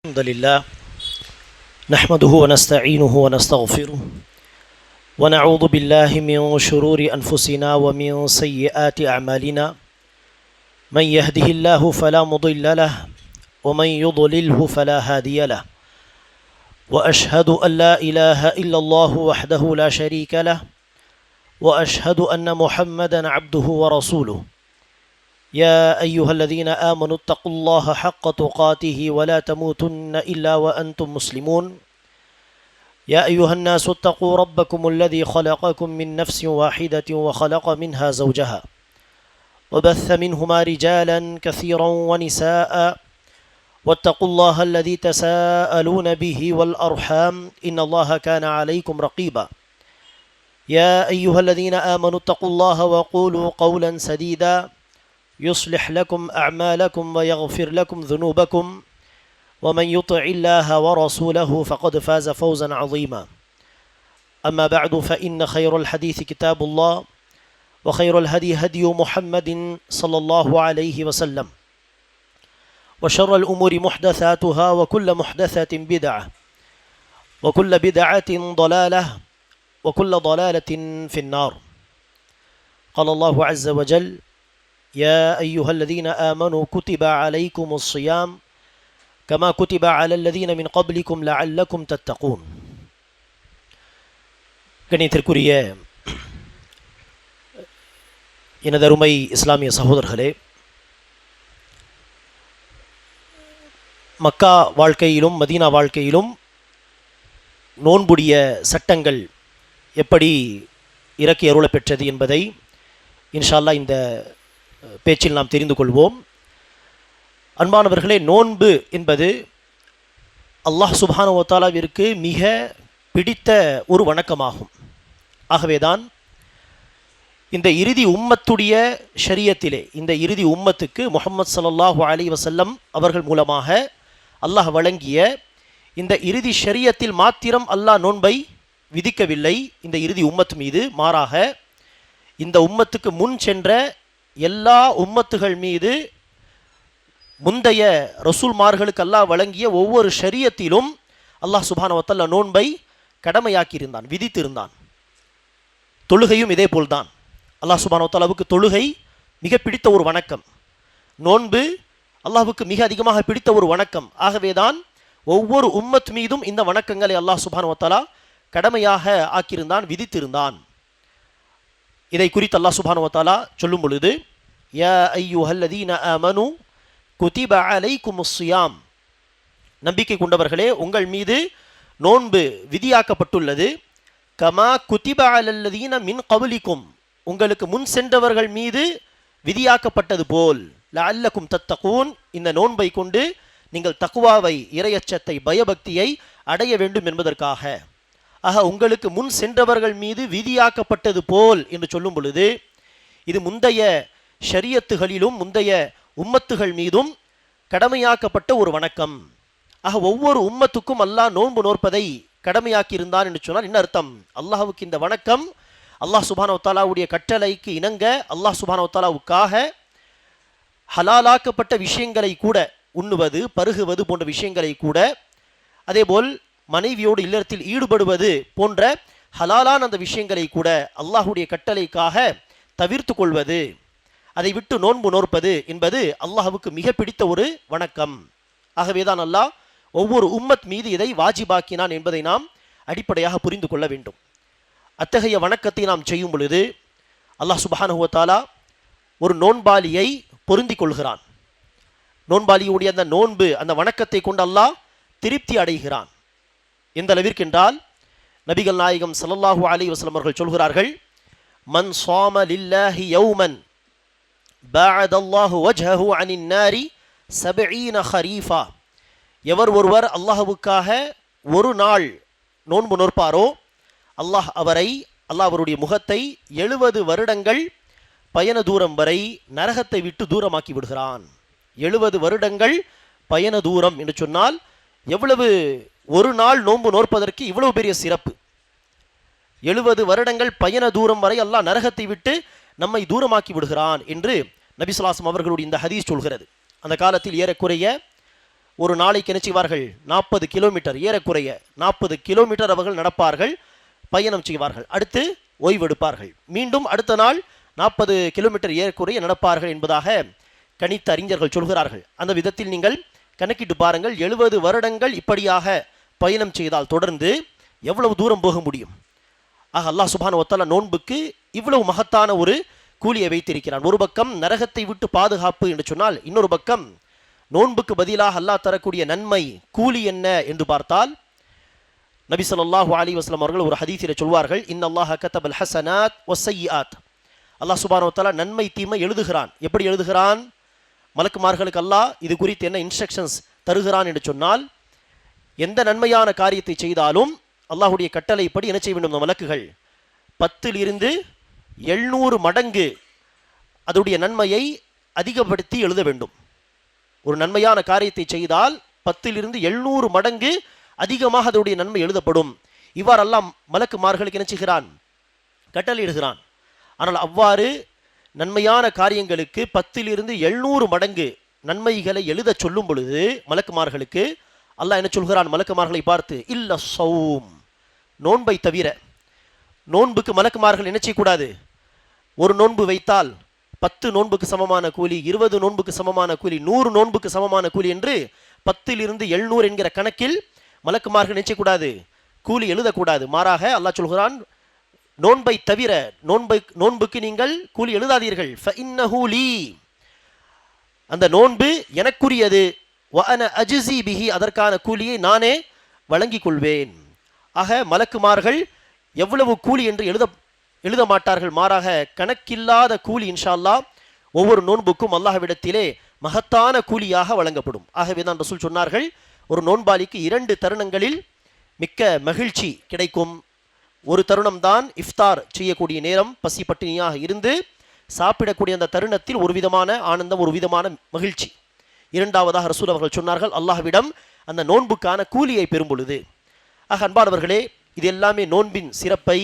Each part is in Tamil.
الحمد لله نحمده ونستعينه ونستغفره ونعوذ بالله من شرور أنفسنا ومن سيئات أعمالنا من يهده الله فلا مضل له ومن يضلله فلا هادي له وأشهد أن لا إله إلا الله وحده لا شريك له وأشهد أن محمدا عبده ورسوله يا أيها الذين آمنوا اتقوا الله حق تقاته ولا تموتن إلا وأنتم مسلمون يا أيها الناس اتقوا ربكم الذي خلقكم من نفس واحدة وخلق منها زوجها وبث منهما رجالا كثيرا ونساء واتقوا الله الذي تساءلون به والأرحام إن الله كان عليكم رقيبا يا أيها الذين آمنوا اتقوا الله وقولوا قولا سديدا يصلح لكم أعمالكم ويغفر لكم ذنوبكم ومن يطع الله ورسوله فقد فاز فوزا عظيما أما بعد فإن خير الحديث كتاب الله وخير الهدي هدي محمد صلى الله عليه وسلم وشر الأمور محدثاتها وكل محدثة بدعة وكل بدعة ضلالة وكل ضلالة في النار قال الله عز وجل يا أيها الذين آمنوا كتب عليكم الصيام كما كتب على الذين من قبلكم لعلكم تتقون கணியத்திற்குரிய எனதருமை இஸ்லாமிய சகோதரர்களே, மக்கா வாழ்க்கையிலும் மதீனா வாழ்க்கையிலும் நோன்புடைய சட்டங்கள் எப்படி இறக்கி அருளப் பெற்றது என்பதை இன்ஷா அல்லாஹ் இந்த பேச்சில் நாம் தெரிந்து கொள்வோம். அன்பானவர்களே, நோன்பு என்பது அல்லாஹ் சுப்ஹானஹு வ தஆலாவிற்கு மிக பிடித்த ஒரு வணக்கமாகும். ஆகவேதான் இந்த இறுதி உம்மத்துடைய ஷரியத்திலே, இந்த இறுதி உம்மத்துக்கு முஹம்மது ஸல்லல்லாஹு அலைஹி வஸல்லம் அவர்கள் மூலமாக அல்லாஹ் வழங்கிய இந்த இறுதி ஷரியத்தில் மாத்திரம் அல்லாஹ் நோன்பை விதிக்கவில்லை இந்த இறுதி உம்மத் மீது. மாறாக இந்த உம்மத்துக்கு முன் சென்ற எல்லா உம்மத்துகள் மீது முந்தைய ரசூல்மார்களுக்கு அல்லாஹ் வழங்கிய ஒவ்வொரு ஷரியத்திலும் அல்லாஹ் சுப்ஹானஹு வ தஆலா நோன்பை கடமையாக்கியிருந்தான், விதித்திருந்தான். தொழுகையும் இதே போல்தான். அல்லாஹ் சுப்ஹானஹு வ தஆலாவுக்கு தொழுகை மிக பிடித்த ஒரு வணக்கம். நோன்பு அல்லாஹ்வுக்கு மிக அதிகமாக பிடித்த ஒரு வணக்கம். ஆகவேதான் ஒவ்வொரு உம்மத் மீதும் இந்த வணக்கங்களை அல்லாஹ் சுப்ஹானஹு வ தஆலா கடமையாக ஆக்கியிருந்தான், விதித்திருந்தான். இதை குறித்து அல்லாஹ் சுப்ஹானஹு வ தஆலா சொல்லும் பொழுது, யா அய்யுஹல்லதீன ஆமனு குதிப அலைக்குமுஸ் ஸியாம், நம்பிக்கை கொண்டவர்களே உங்கள் மீது நோன்பு விதியாக்கப்பட்டுள்ளது. கமா குதிப அலல்லதீன மின் கப்லிக்கும், உங்களுக்கு முன் சென்றவர்கள் மீது விதியாக்கப்பட்டது போல். லஅல்லக்கும் தத்தகூன், இந்த நோன்பை கொண்டு நீங்கள் தக்வாவை, இறையச்சத்தை, பயபக்தியை அடைய வேண்டும் என்பதற்காக. ஆக உங்களுக்கு முன் சென்றவர்கள் மீது விதியாக்கப்பட்டது போல் என்று சொல்லும் பொழுது இது முந்தைய ஷரியத்துகளிலும் முந்தைய உம்மத்துகள் மீதும் கடமையாக்கப்பட்ட ஒரு வணக்கம். ஆக ஒவ்வொரு உம்மத்துக்கும் அல்லாஹ் நோன்பு நோற்பதை கடமையாக்கி இருந்தான் என்று சொன்னால் என்ன அர்த்தம்? அல்லாஹ்வுக்கு இந்த வணக்கம் அல்லாஹ் சுப்ஹானஹு வ தஆலாவுடைய கட்டளைக்கு இணங்க அல்லாஹ் சுப்ஹானஹு வ தஆலாவுக்காக ஹலாலாக்கப்பட்ட விஷயங்களை கூட, உண்ணுவது பருகுவது போன்ற விஷயங்களை கூட, அதேபோல் மனைவியோடு இல்லறத்தில் ஈடுபடுவது போன்ற ஹலாலான அந்த விஷயங்களை கூட அல்லாஹுடைய கட்டளைக்காக தவிர்த்து கொள்வது, அதை விட்டு நோன்பு நோற்பது என்பது அல்லாஹ்வுக்கு மிக பிடித்த ஒரு வணக்கம். ஆகவேதான் அல்லாஹ் ஒவ்வொரு உம்மத் மீது இதை வாஜிபாக்கினான் என்பதை நாம் அடிப்படையாக புரிந்து கொள்ள வேண்டும். அத்தகைய வணக்கத்தை நாம் செய்யும் பொழுது அல்லாஹ் சுப்ஹானஹு வ தஆலா ஒரு நோன்பாளியை பொருந்தி கொள்கிறான். நோன்பாளியுடைய அந்த நோன்பு, அந்த வணக்கத்தை கொண்டு அல்லாஹ் திருப்தி அடைகிறான். எந்த அளவிற்கு என்றால் நபிகள் நாயகம் ஸல்லல்லாஹு அலைஹி வஸல்லம் அவர்கள் சொல்கிறார்கள், மன் ஸாம லில்லாஹி யௌமன் பஅதல்லாஹு வஜ்ஹஹு அனின் நாரி 70 ஹரீஃபா, எவர் ஒருவர் அல்லாஹ்வுக்காக ஒரு நாள் நோன்பு நோற்பாரோ அல்லாஹ் அவருடைய முகத்தை 70 வருடங்கள் பயண தூரம் வரை நரகத்தை விட்டு தூரமாக்கி விடுகிறான். 70 வருடங்கள் பயண தூரம் என்று சொன்னால் எவ்வளவு, ஒரு நாள் நோன்பு நோற்பதற்கு இவ்வளவு பெரிய சிறப்பு. 70 வருடங்கள் பயண தூரம் வரை அல்லாஹ் நரகத்தை விட்டு நம்மை தூரமாக்கி விடுகிறான் என்று நபி ஸல்லல்லாஹு அலைஹி வஸல்லம் அவர்களுடைய இந்த ஹதீஸ் சொல்கிறது. அந்த காலத்தில் ஏறக்குறைய ஒரு நாளைக்கு என்ன செய்வார்கள்? 40 கிலோமீட்டர், ஏறக்குறைய 40 கிலோமீட்டர் அவர்கள் நடப்பார்கள், பயணம் செய்வார்கள். அடுத்து ஓய்வெடுப்பார்கள். மீண்டும் அடுத்த நாள் 40 கிலோமீட்டர் ஏறக்குறைய நடப்பார்கள் என்பதாக கணித்த அறிஞர்கள் சொல்கிறார்கள். அந்த விதத்தில் நீங்கள் கணக்கிட்டு பாருங்கள், 70 வருடங்கள் இப்படியாக பயணம் செய்தால் தொடர்ந்து எவ்வளவு தூரம் போக முடியும்? ஆக அல்லாஹ் சுப்ஹானஹு வ தஆலா நோன்புக்கு இவ்வளவு மகத்தான ஒரு கூலியை வைத்திருக்கிறான். ஒரு பக்கம் நரகத்தை விட்டு பாதுகாப்பு என்று சொன்னால், இன்னொரு பக்கம் நோன்புக்கு பதிலாக அல்லாஹ் தரக்கூடிய நன்மை கூலி என்ன என்று பார்த்தால், நபி ஸல்லல்லாஹு அலைஹி வஸல்லம் அவர்கள் ஒரு ஹதீஸிலே சொல்வார்கள், இன்னல்லாஹ கதபல் ஹஸனாத் வஸ்ஸய்யிஆத். அல்லாஹ் சுப்ஹானஹு வ தஆலா நன்மை தீமை எழுதுகிறான். எப்படி எழுதுகிறான்? மலக்குமார்களுக்கு அல்லாஹ் இது குறித்து என்ன இன்ஸ்ட்ரக்ஷன்ஸ் தருகிறான் என்று சொன்னால், எந்த நன்மையான காரியத்தை செய்தாலும் அல்லாஹுடைய கட்டளைப்படி என்ன செய்ய வேண்டும்? இந்த மலக்குகள் 10 700 மடங்கு அதனுடைய நன்மையை அதிகப்படுத்தி எழுத வேண்டும். ஒரு நன்மையான காரியத்தை செய்தால் 10 700 மடங்கு அதிகமாக அதனுடைய நன்மை எழுதப்படும். இவ்வாறு அல்லாஹ் மலக்குமார்களுக்கு என்ன செய்கிறான்? கட்டளையிடுகிறான். ஆனால் அவ்வாறு நன்மையான காரியங்களுக்கு 10 700 மடங்கு நன்மைகளை எழுத சொல்லும் பொழுது மலக்குமார்களுக்கு அல்லாஹ் என்ன சொல்கிறான்? மலக்குமார்களை பார்த்து, இல்ல ஸௌம், நோன்பை தவிர. நோன்புக்கு மலக்குமார்கள் என்ன செய்யக்கூடாது? ஒரு நோன்பு வைத்தால் 10 நோன்புக்கு சமமான கூலி, 20 நோன்புக்கு சமமான கூலி, 100 நோன்புக்கு சமமான கூலி என்று 10 700 என்கிற கணக்கில் மலக்குமார்கள் என்ன செய்யக்கூடாது? கூலி எழுதக்கூடாது. மாறாக அல்லாஹ் சொல்கிறான், நோன்பை தவிர, நோன்புக்கு நீங்கள் கூலி எழுதாதீர்கள். ஃபஇன்னஹு லீ, அந்த நோன்பு எனக்குரியது. வஅன அஜ்ஸி பிஹி, அதற்கான கூலியை நானே வழங்கிக் கொள்வேன். ஆக மலக்குமார்கள் எவ்வளவு கூலி என்று எழுத மாட்டார்கள். மாறாக கணக்கில்லாத கூலி இன்ஷா அல்லாஹ் ஒவ்வொரு நோன்புக்கும் அல்லாஹ்விடத்திலே மகத்தான கூலியாக வழங்கப்படும். ஆகவே தான் ரசூல் சொன்னார்கள், ஒரு நோன்பாளிக்கு 2 தருணங்களில் மிக்க மகிழ்ச்சி கிடைக்கும். ஒரு தருணம் தான் இஃப்தார் செய்யக்கூடிய நேரம், பசி பட்டினியாக இருந்து சாப்பிடக்கூடிய அந்த தருணத்தில் ஒரு விதமான ஆனந்தம், ஒரு விதமான மகிழ்ச்சி. இரண்டாவதாக ரசூல் அவர்கள் சொன்னார்கள், அல்லாஹ்விடம் அந்த நோன்புக்கான கூலியை பெறும் பொழுது. ஆக அன்பானவர்களே, இது எல்லாமே நோன்பின் சிறப்பை,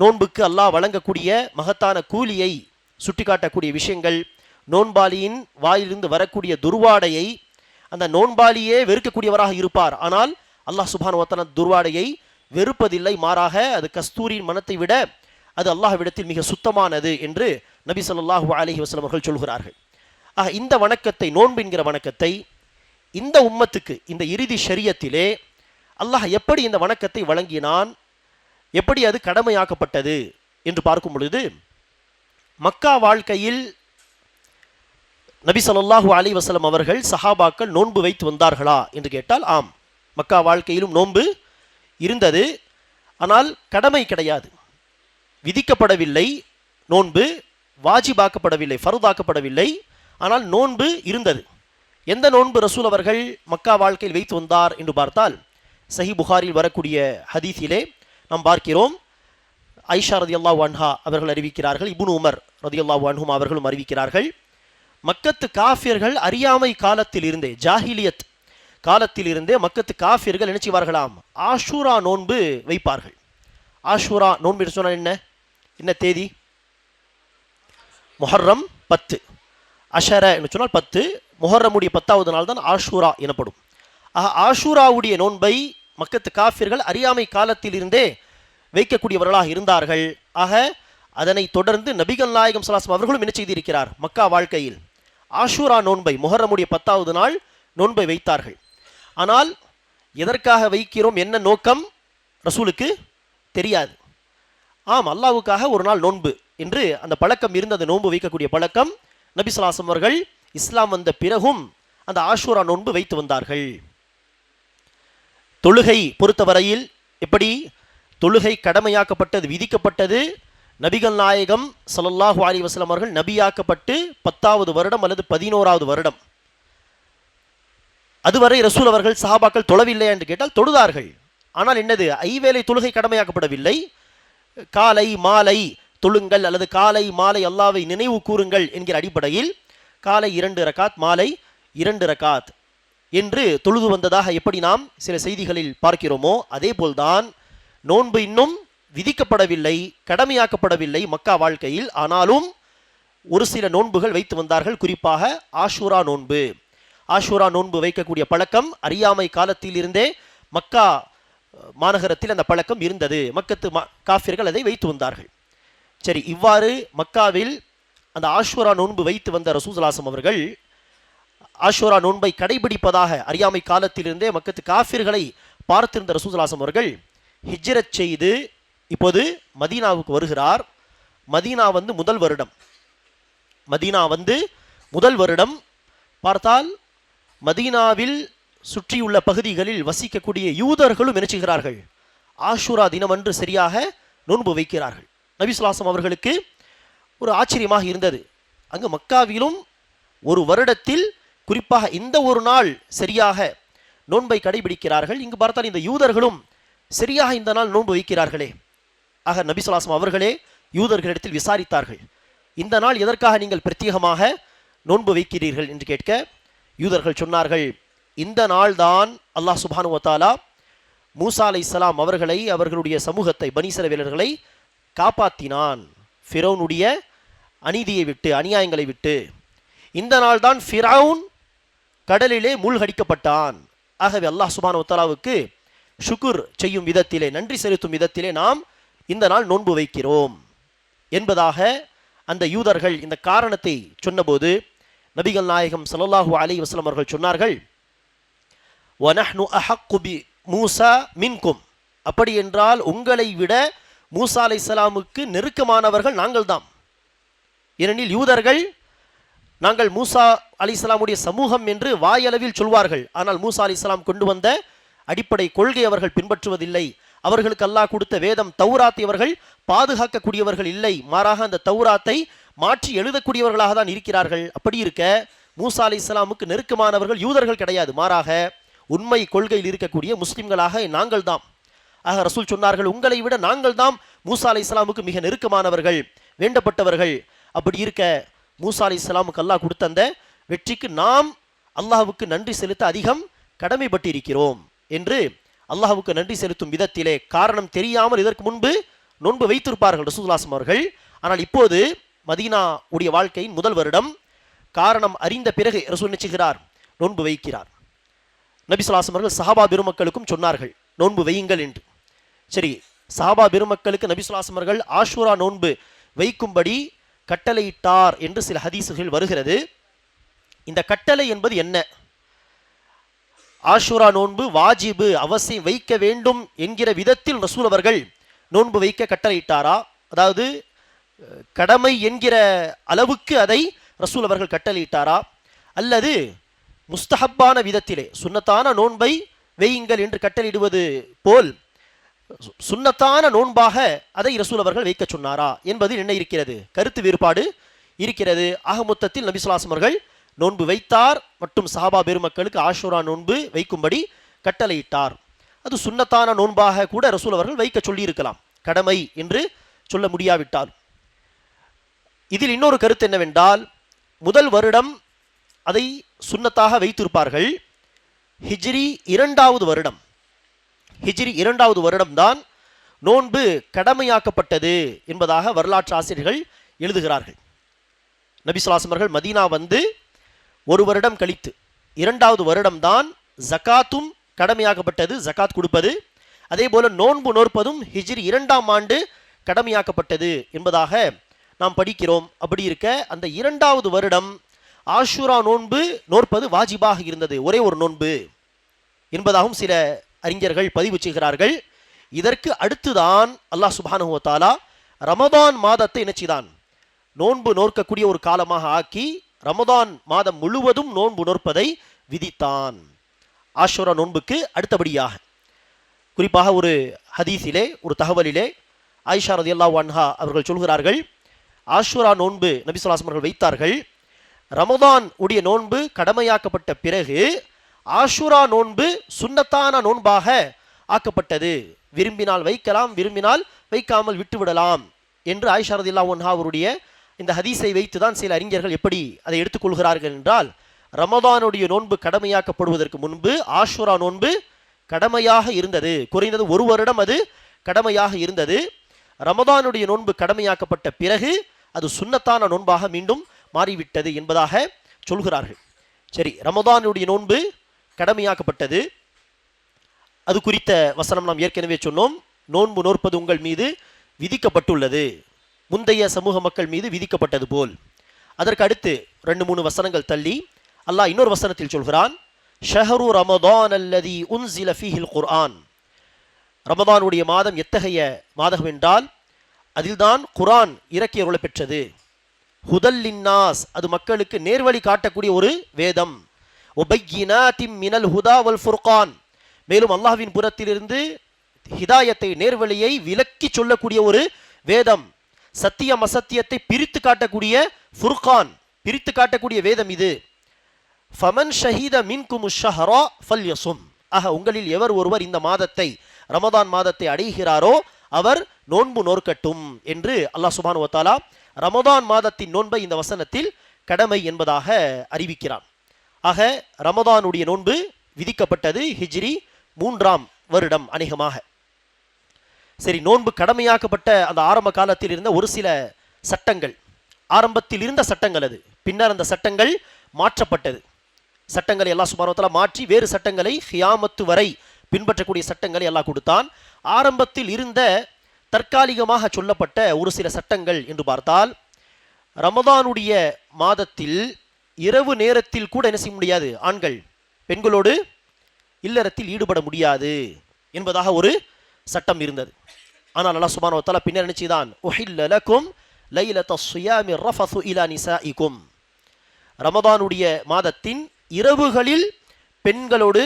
நோன்புக்கு அல்லாஹ் வழங்கக்கூடிய மகத்தான கூலியை சுட்டிக்காட்டக்கூடிய விஷயங்கள். நோன்பாளியின் வாயிலிருந்து வரக்கூடிய துர்வாடையை, அந்த நோன்பாளியே வெறுக்கக்கூடியவராக இருப்பார், ஆனால் அல்லாஹ் சுப்ஹானஹு வ தஆலா துர்வாடையை வெறுப்பதில்லை. மாறாக அது கஸ்தூரியின் மனத்தை விட அது அல்லாஹ்விடத்தில் மிக சுத்தமானது என்று நபி ஸல்லல்லாஹு அலைஹி வஸல்லம் அவர்கள் சொல்கிறார்கள். ஆக இந்த வணக்கத்தை, நோன்பு என்கிற வணக்கத்தை இந்த உம்மத்துக்கு, இந்த இறுதி ஷரியத்திலே அல்லாஹ் எப்படி இந்த வணக்கத்தை வழங்கினான், எப்படி அது கடமையாக்கப்பட்டது என்று பார்க்கும் பொழுது, மக்கா வாழ்க்கையில் நபி ஸல்லல்லாஹு அலைஹி வஸல்லம் அவர்கள் சஹாபாக்கள் நோன்பு வைத்து வந்தார்களா என்று கேட்டால் ஆம், மக்கா வாழ்க்கையிலும் நோன்பு இருந்தது. ஆனால் கடமை கிடையாது, விதிக்கப்படவில்லை. நோன்பு வாஜிபாக்கப்படவில்லை, ஃபர்தாக்கப்படவில்லை. ஆனால் நோன்பு இருந்தது. எந்த நோன்பு ரசூல் அவர்கள் மக்கா வாழ்க்கையில் வைத்து வந்தார் என்று பார்த்தால், சஹி புகாரில் வரக்கூடிய ஹதீஸிலே நாம் பார்க்கிறோம், ஐஷா ரதியல்லாஹு அன்ஹா அவர்கள் அறிவிக்கிறார்கள், இப்னு உமர் ரதியல்லாஹு அன்ஹுமா அவர்களும் அறிவிக்கிறார்கள், மக்கத்து காஃபியர்கள் அறியாமை காலத்தில் இருந்தே, ஜாஹிலியத் காலத்தில் இருந்தே மக்கத்து காஃபியர்கள் என்ன செய்வார்களாம்? ஆஷூரா நோன்பு வைப்பார்கள். ஆஷூரா நோன்பு என்று சொன்னால் என்ன தேதி? முஹர்ரம் 10. அஷர என்று சொன்னால் 10. முஹர்ரமுடைய 10வது நாள் தான் ஆஷூரா எனப்படும். ஆஷூராவுடைய நோன்பை மக்கத்து காஃபிர்கள் அறியாமை காலத்தில் இருந்தே வைக்கக்கூடியவர்களாக இருந்தார்கள். ஆக அதனை தொடர்ந்து நபிகள் நாயகம் ஸல்லல்லாஹு அலைஹி வஸல்லம் அவர்களும் என்ன செய்திருக்கிறார்? மக்கா வாழ்க்கையில் ஆஷூரா நோன்பை, முஹர்ரமுடைய 10வது நாள் நோன்பை வைத்தார்கள். ஆனால் எதற்காக வைக்கிறோம், என்ன நோக்கம் ரசூலுக்கு தெரியாது. ஆம், அல்லாஹ்வுக்காக ஒரு நாள் நோன்பு என்று அந்த பழக்கம் இருந்த, அந்த நோன்பு வைக்கக்கூடிய பழக்கம் நபி ஸல்லல்லாஹு அலைஹி வஸல்லம் அவர்கள் இஸ்லாம் வந்த பிறகும் அந்த ஆஷூரா நோன்பு வைத்து வந்தார்கள். தொழுகை பொறுத்தவரையில் எப்படி தொழுகை கடமையாக்கப்பட்டது, விதிக்கப்பட்டது, நபிகள் நாயகம் ஸல்லல்லாஹு அலைஹி வஸல்லம் அவர்கள் நபியாக்கப்பட்டு 10வது வருடம் அல்லது 11வது வருடம், அதுவரை ரசூல் அவர்கள் சஹாபாக்கள் தொழவில்லை என்று கேட்டால் தொழுதார்கள். ஆனால் என்னது, ஐவேளை தொழுகை கடமையாக்கப்படவில்லை. காலை மாலை தொழுங்கள் அல்லது காலை மாலை அல்லாஹ்வை நினைவு கூறுங்கள் என்கிற அடிப்படையில் காலை 2 ரகாத், மாலை 2 ரகாத் என்று தொழுது வந்ததாக எப்படி நாம் சில செய்திகளில் பார்க்கிறோமோ, அதே போல்தான் நோன்பு இன்னும் விதிக்கப்படவில்லை, கடமையாக்கப்படவில்லை மக்கா வாழ்க்கையில். ஆனாலும் ஒரு சில நோன்புகள் வைத்து வந்தார்கள், குறிப்பாக ஆஷூரா நோன்பு. ஆஷூரா நோன்பு வைக்கக்கூடிய பழக்கம் அறியாமை காலத்திலிருந்தே மக்கா மாநகரத்தில் அந்த பழக்கம் இருந்தது. மக்கத்து காஃபிர்கள் அதை வைத்து வந்தார்கள். சரி, இவ்வாறு மக்காவில் அந்த ஆஷூரா நோன்பு வைத்து வந்த ரசூலுல்லாஹி அவர்கள் ஆஷூரா நோன்பை கடைபிடிப்பதாக அறியாமை காலத்திலிருந்தே மக்கத்து காஃபிர்களை பார்த்திருந்த ரசூலுல்லாஹி அவர்கள் ஹிஜ்ரத் செய்து இப்போது மதீனாவுக்கு வருகிறார். மதீனா வந்து முதல் வருடம் பார்த்தால் மதீனாவில் சுற்றியுள்ள பகுதிகளில் வசிக்கக்கூடிய யூதர்களும் நினைச்சுகிறார்கள் ஆஷூரா தினமன்று சரியாக நோன்பு வைக்கிறார்கள். நபி ஸல்லல்லாஹு அலைஹி வஸல்லம் அவர்களுக்கு ஒரு ஆச்சரியமாக இருந்தது. அங்கு மக்காவிலும் ஒரு வருடத்தில் குறிப்பாக இந்த ஒரு நாள் சரியாக நோன்பை கடைபிடிக்கிறார்கள். இங்கு பார்த்தால் இந்த யூதர்களும் சரியாக இந்த நாள் நோன்பு வைக்கிறார்களே. ஆக நபி ஸல்லல்லாஹு அலைஹி வஸல்லம் அவர்களே யூதர்களிடத்தில் விசாரித்தார்கள், இந்த நாள் எதற்காக நீங்கள் பிரத்யேகமாக நோன்பு வைக்கிறீர்கள் என்று கேட்க யூதர்கள் சொன்னார்கள், இந்த நாள் தான் அல்லாஹ் சுப்ஹானஹு வ தஆலா மூசா அலைஹிஸ்ஸலாம் அவர்களை, அவர்களுடைய சமூகத்தை, பனி இஸ்ரவேலர்களை காப்பாற்றினான் ஃபிரௌனுடைய அநீதியை விட்டு, அநியாயங்களை விட்டு. இந்த நாள் தான் ஃபிரௌன் கடலிலே மூழ்கடிக்கப்பட்டான். ஆகவே அல்லாஹ் சுப்ஹானஹு வ தஆலாவுக்கு ஷுக்ர் செய்யும் விதத்திலே, நன்றி செலுத்தும் விதத்திலே நாம் இந்த நாள் நோன்பு வைக்கிறோம் என்பதாக அந்த யூதர்கள் இந்த காரணத்தை சொன்னபோது நபிகள் நாயகம் ஸல்லல்லாஹு அலைஹி வஸல்லம் அவர்கள் சொன்னார்கள், வனஹ்னு அஹக்கு பி மூசா மின்கும், அப்படி என்றால் உங்களை விட மூசா அலைஹிஸ்ஸலாமுக்கு நெருக்கமானவர்கள் நாங்கள் தான். ஏனெனில் யூதர்கள் நாங்கள் மூசா அலைஹிஸ்ஸலாமுடைய சமூகம் என்று வாயளவில் சொல்வார்கள், ஆனால் மூசா அலைஹிஸ்ஸலாம் கொண்டு வந்த அடிப்படை கொள்கை அவர்கள் பின்பற்றுவதில்லை. அவர்களுக்கு அல்லாஹ் கொடுத்த வேதம் தௌராத்தை அவர்கள் பாதுகாக்கக்கூடியவர்கள் இல்லை, மாறாக அந்த தௌராத்தை மாற்றி எழுதக்கூடியவர்களாக தான் இருக்கிறார்கள். அப்படி இருக்க மூசா அலைஹிஸ்ஸலாமுக்கு நெருக்கமானவர்கள் யூதர்கள் கிடையாது, மாறாக உண்மை கொள்கையில் இருக்கக்கூடிய முஸ்லிம்களாக நாங்கள் தான். ஆக ரசூல் சொன்னார்கள், உங்களை விட நாங்கள் தான் மூசா அலைஹிஸ்ஸலாமுக்கு மிக நெருக்கமானவர்கள், வேண்டப்பட்டவர்கள். அப்படி இருக்க மூசா அலைஹிஸ்ஸலாமுக்கு அல்லாஹ் கொடுத்த அந்த வெற்றிக்கு நாம் அல்லாஹ்வுக்கு நன்றி செலுத்த அதிகம் கடமைப்பட்டிருக்கிறோம் என்று அல்லாஹ்வுக்கு நன்றி செலுத்தும் விதத்திலே காரணம் தெரியாமல் இதற்கு முன்பு நோன்பு வைத்திருப்பார்கள் ரசூலுல்லாஹி அவர்கள். ஆனால் இப்போது மதீனா உடைய வாழ்க்கையின் முதல் வருடம் காரணம் அறிந்த பிறகு ரசூல் நினைச்சுகிறார், நோன்பு வைக்கிறார். நபி ஸல்லல்லாஹு அலைஹி அவர்கள் சஹாபா பெருமக்களுக்கும் சொன்னார்கள், நோன்பு வையுங்கள் என்று. சரி, சஹாபா பெருமக்களுக்கு நபி ஸல்லல்லாஹு அலைஹி அவர்கள் ஆஷூரா நோன்பு வைக்கும்படி கட்டளையிட்டார் என்று சில ஹதீசுகள் வருகிறது. இந்த கட்டளை என்பது என்ன? ஆஷூரா நோன்பு வாஜிபு, அவசியம் வைக்க வேண்டும் என்கிற விதத்தில் ரசூல் அவர்கள் நோன்பு வைக்க கட்டளையிட்டாரா? அதாவது கடமை என்கிற அளவுக்கு அதை ரசூல் அவர்கள் கட்டளையிட்டாரா? அல்லது முஸ்தஹப்பான விதத்திலே சுன்னத்தான நோன்பை வையுங்கள் என்று கட்டளையிடுவது போல் சுன்னத்தான நோன்பாக அதை ரசூல் அவர்கள் வைக்க சொன்னாரா என்பது என்ன இருக்கிறது? கருத்து வேறுபாடு இருக்கிறது. ஆக மொத்தத்தில் நபி ஸல்லல்லாஹு அலைஹி அவர்கள் நோன்பு வைத்தார் மற்றும் சஹாபா பெருமக்களுக்கு ஆஷூரா நோன்பு வைக்கும்படி கட்டளையிட்டார். அது சுன்னத்தான நோன்பாக கூட ரசூல் அவர்கள் வைக்க சொல்லியிருக்கலாம், கடமை என்று சொல்ல முடியாவிட்டால். இதில் இன்னொரு கருத்து என்னவென்றால், முதல் வருடம் அதை சுன்னத்தாக வைத்திருப்பார்கள். ஹிஜ்ரி இரண்டாவது வருடம்தான் நோன்பு கடமையாக்கப்பட்டது என்பதாக வரலாற்று ஆசிரியர்கள் எழுதுகிறார்கள். நபி ஸல்லல்லாஹு அலைஹி அவர்கள் மதீனா வந்து ஒரு வருடம் கழித்து இரண்டாவது வருடம்தான் ஜகாத்தும் கடமையாக்கப்பட்டது, ஜகாத் கொடுப்பது. அதே போல நோன்பு நோற்பதும் ஹிஜ்ரி 2ஆம் ஆண்டு கடமையாக்கப்பட்டது என்பதாக நாம் படிக்கிறோம். அப்படி இருக்க அந்த இரண்டாவது வருடம் ஆஷூரா நோன்பு நோற்பது வாஜிபாக இருந்தது, ஒரே ஒரு நோன்பு என்பதாகவும் சில அறிஞர்கள் பதிவு செய்கிறார்கள். இதற்கு அடுத்துதான் அல்லாஹ் சுப்ஹானஹு வ தஆலா ரமதான் மாதத்தை நினைச்சுதான் நோன்பு நோற்கக்கூடிய ஒரு காலமாக ஆக்கி ரமதான் மாதம் முழுவதும் நோன்பு நோற்பதை விதித்தான். ஆஷூரா நோன்புக்கு அடுத்தபடியாக குறிப்பாக ஒரு ஹதீஸிலே, ஒரு தகவலிலே ஆயிஷா ரலியல்லாஹு அன்ஹா அவர்கள் சொல்கிறார்கள், ஆஷூரா நோன்பு நபி ஸல்லல்லாஹு அலைஹி அவர்கள் வைத்தார்கள். ரமதான் உடைய நோன்பு கடமையாக்கப்பட்ட பிறகு ஆஷூரா நோன்பு சுன்னத்தான நோன்பாக ஆக்கப்பட்டது. விரும்பினால் வைக்கலாம், விரும்பினால் வைக்காமல் விட்டுவிடலாம் என்று ஆயிஷா ரலியல்லாஹு அன்ஹா அவருடைய இந்த ஹதீஸை வைத்து தான் சில அறிஞர்கள் எப்படி அதை எடுத்துக்கொள்கிறார்கள் என்றால், ரமதானுடைய நோன்பு கடமையாக்கப்படுவதற்கு முன்பு ஆஷூரா நோன்பு கடமையாக இருந்தது, குறைந்தது ஒரு வருடம் அது கடமையாக இருந்தது. ரமதானுடைய நோன்பு கடமையாக்கப்பட்ட பிறகு அது சுன்னத்தான நோன்பாக மீண்டும் மாறிவிட்டது என்பதாக சொல்கிறார்கள். சரி, ரமதானுடைய நோன்பு கடமையாக்கப்பட்டது. அது குறித்த வசனம் நாம் ஏற்கனவே சொன்னோம். நோன்பு நோற்பது உங்கள் மீது விதிக்கப்பட்டுள்ளது, முந்தைய சமூக மக்கள் மீது விதிக்கப்பட்டது போல். அதற்கு அடுத்து 2-3 வசனங்கள் தள்ளி அல்லாஹ் இன்னொரு வசனத்தில் சொல்கிறான், ஷஹரு ரமதான் அல்லதி உன்சில ஃபீஹில் குர்ஆன். ரமதானுடைய மாதம் எத்தகைய மாதம் என்றால் அதில்தான் குர்ஆன் இறக்கி அருளப் பெற்றது. ஹுதல்லின்னாஸ், அது மக்களுக்கு நேர்வழி காட்டக்கூடிய ஒரு வேதம். ஒபையினாத்தின் மினல் ஹுதா வல் ஃபுர்கான், மேலும் அல்லாஹ்வின் புறத்திலிருந்து ஹிதாயத்தை நேர்வழியை விலக்கி சொல்லக்கூடிய ஒரு வேதம். சத்தியம் அசத்தியத்தை பிரித்து காட்டக்கூடிய ஃபுர்கான், பிரித்து காட்டக்கூடிய வேதம் இது. ஃபமன் ஷஹீத மின்கும் ஷஹரா ஃபல்யசும், ஆக உங்களில் எவர் ஒருவர் இந்த மாதத்தை, ரமதான் மாதத்தை அடைகிறாரோ அவர் நோன்பு நோற்கட்டும் என்று அல்லாஹ் சுப்ஹானஹு வ தஆலா ரமதான் மாதத்தின் நோன்பை இந்த வசனத்தில் கடமை என்பதாக அறிவிக்கிறான். ஆக ரமதானுடைய நோன்பு விதிக்கப்பட்டது ஹிஜ்ரி 3ஆம் வருடம் அநேகமாக. சரி, நோன்பு கடமையாக்கப்பட்ட அந்த ஆரம்ப காலத்தில் இருந்த ஒரு சில சட்டங்கள், ஆரம்பத்தில் இருந்த சட்டங்கள் அது, பின்னர் அந்த சட்டங்கள் மாற்றப்பட்டது. சட்டங்களை அல்லாஹ் சுப்ஹானஹு வ தஆலா மாற்றி வேறு சட்டங்களை கியாமத்து வரை பின்பற்றக்கூடிய சட்டங்களை அல்லாஹ் கொடுத்தான். ஆரம்பத்தில் இருந்த தற்காலிகமாக சொல்லப்பட்ட ஒரு சில சட்டங்கள் என்று பார்த்தால், ரமதானுடைய மாதத்தில் இரவு நேரத்தில் கூட என்ன செய்ய முடியாது, ஆண்கள் பெண்களோடு இல்லறத்தில் ஈடுபட முடியாது என்பதாக ஒரு சட்டம் இருந்தது. ஆனால் அல்லாஹ் சுப்ஹானஹு வ தஆலா பின்னர் என்ன செய்தான், உஹில்ல லக்கும் லைலத்தஸ் ஸியாமி ரஃபஸு இலா நிசாஇக்கும், ரமதானுடைய மாதத்தின் இரவுகளில் பெண்களோடு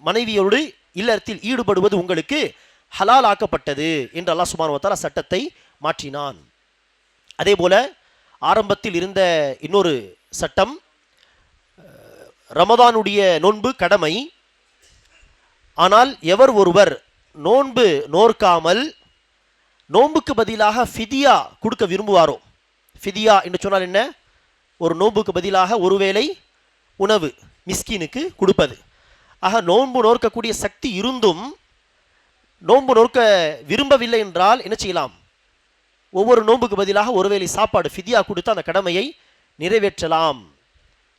மனைவியோடு இல்லறத்தில் ஈடுபடுவது உங்களுக்கு ஹலால் ஆக்கப்பட்டது என்று அல்லாஹ் சுப்ஹானஹு வ தஆலா சட்டத்தை மாற்றினான். அதே போல ஆரம்பத்தில் இருந்த இன்னொரு சட்டம், ரமதானுடைய நோன்பு கடமை, ஆனால் எவர் ஒருவர் நோன்பு நோற்காமல் நோன்புக்கு பதிலாக ஃபிதியா கொடுக்க விரும்புவாரோ, ஃபிதியா என்று சொன்னால் என்ன, ஒரு நோன்புக்கு பதிலாக ஒருவேளை உணவு மிஸ்கீனுக்கு கொடுப்பது. ஆக நோன்பு நோற்கக்கூடிய சக்தி இருந்தும் நோன்பு நோற்க விரும்பவில்லை என்றால் என்ன செய்யலாம், ஒவ்வொரு நோன்புக்கு பதிலாக ஒருவேளை சாப்பாடு ஃபிதியா கொடுத்து அந்த கடமையை நிறைவேற்றலாம்.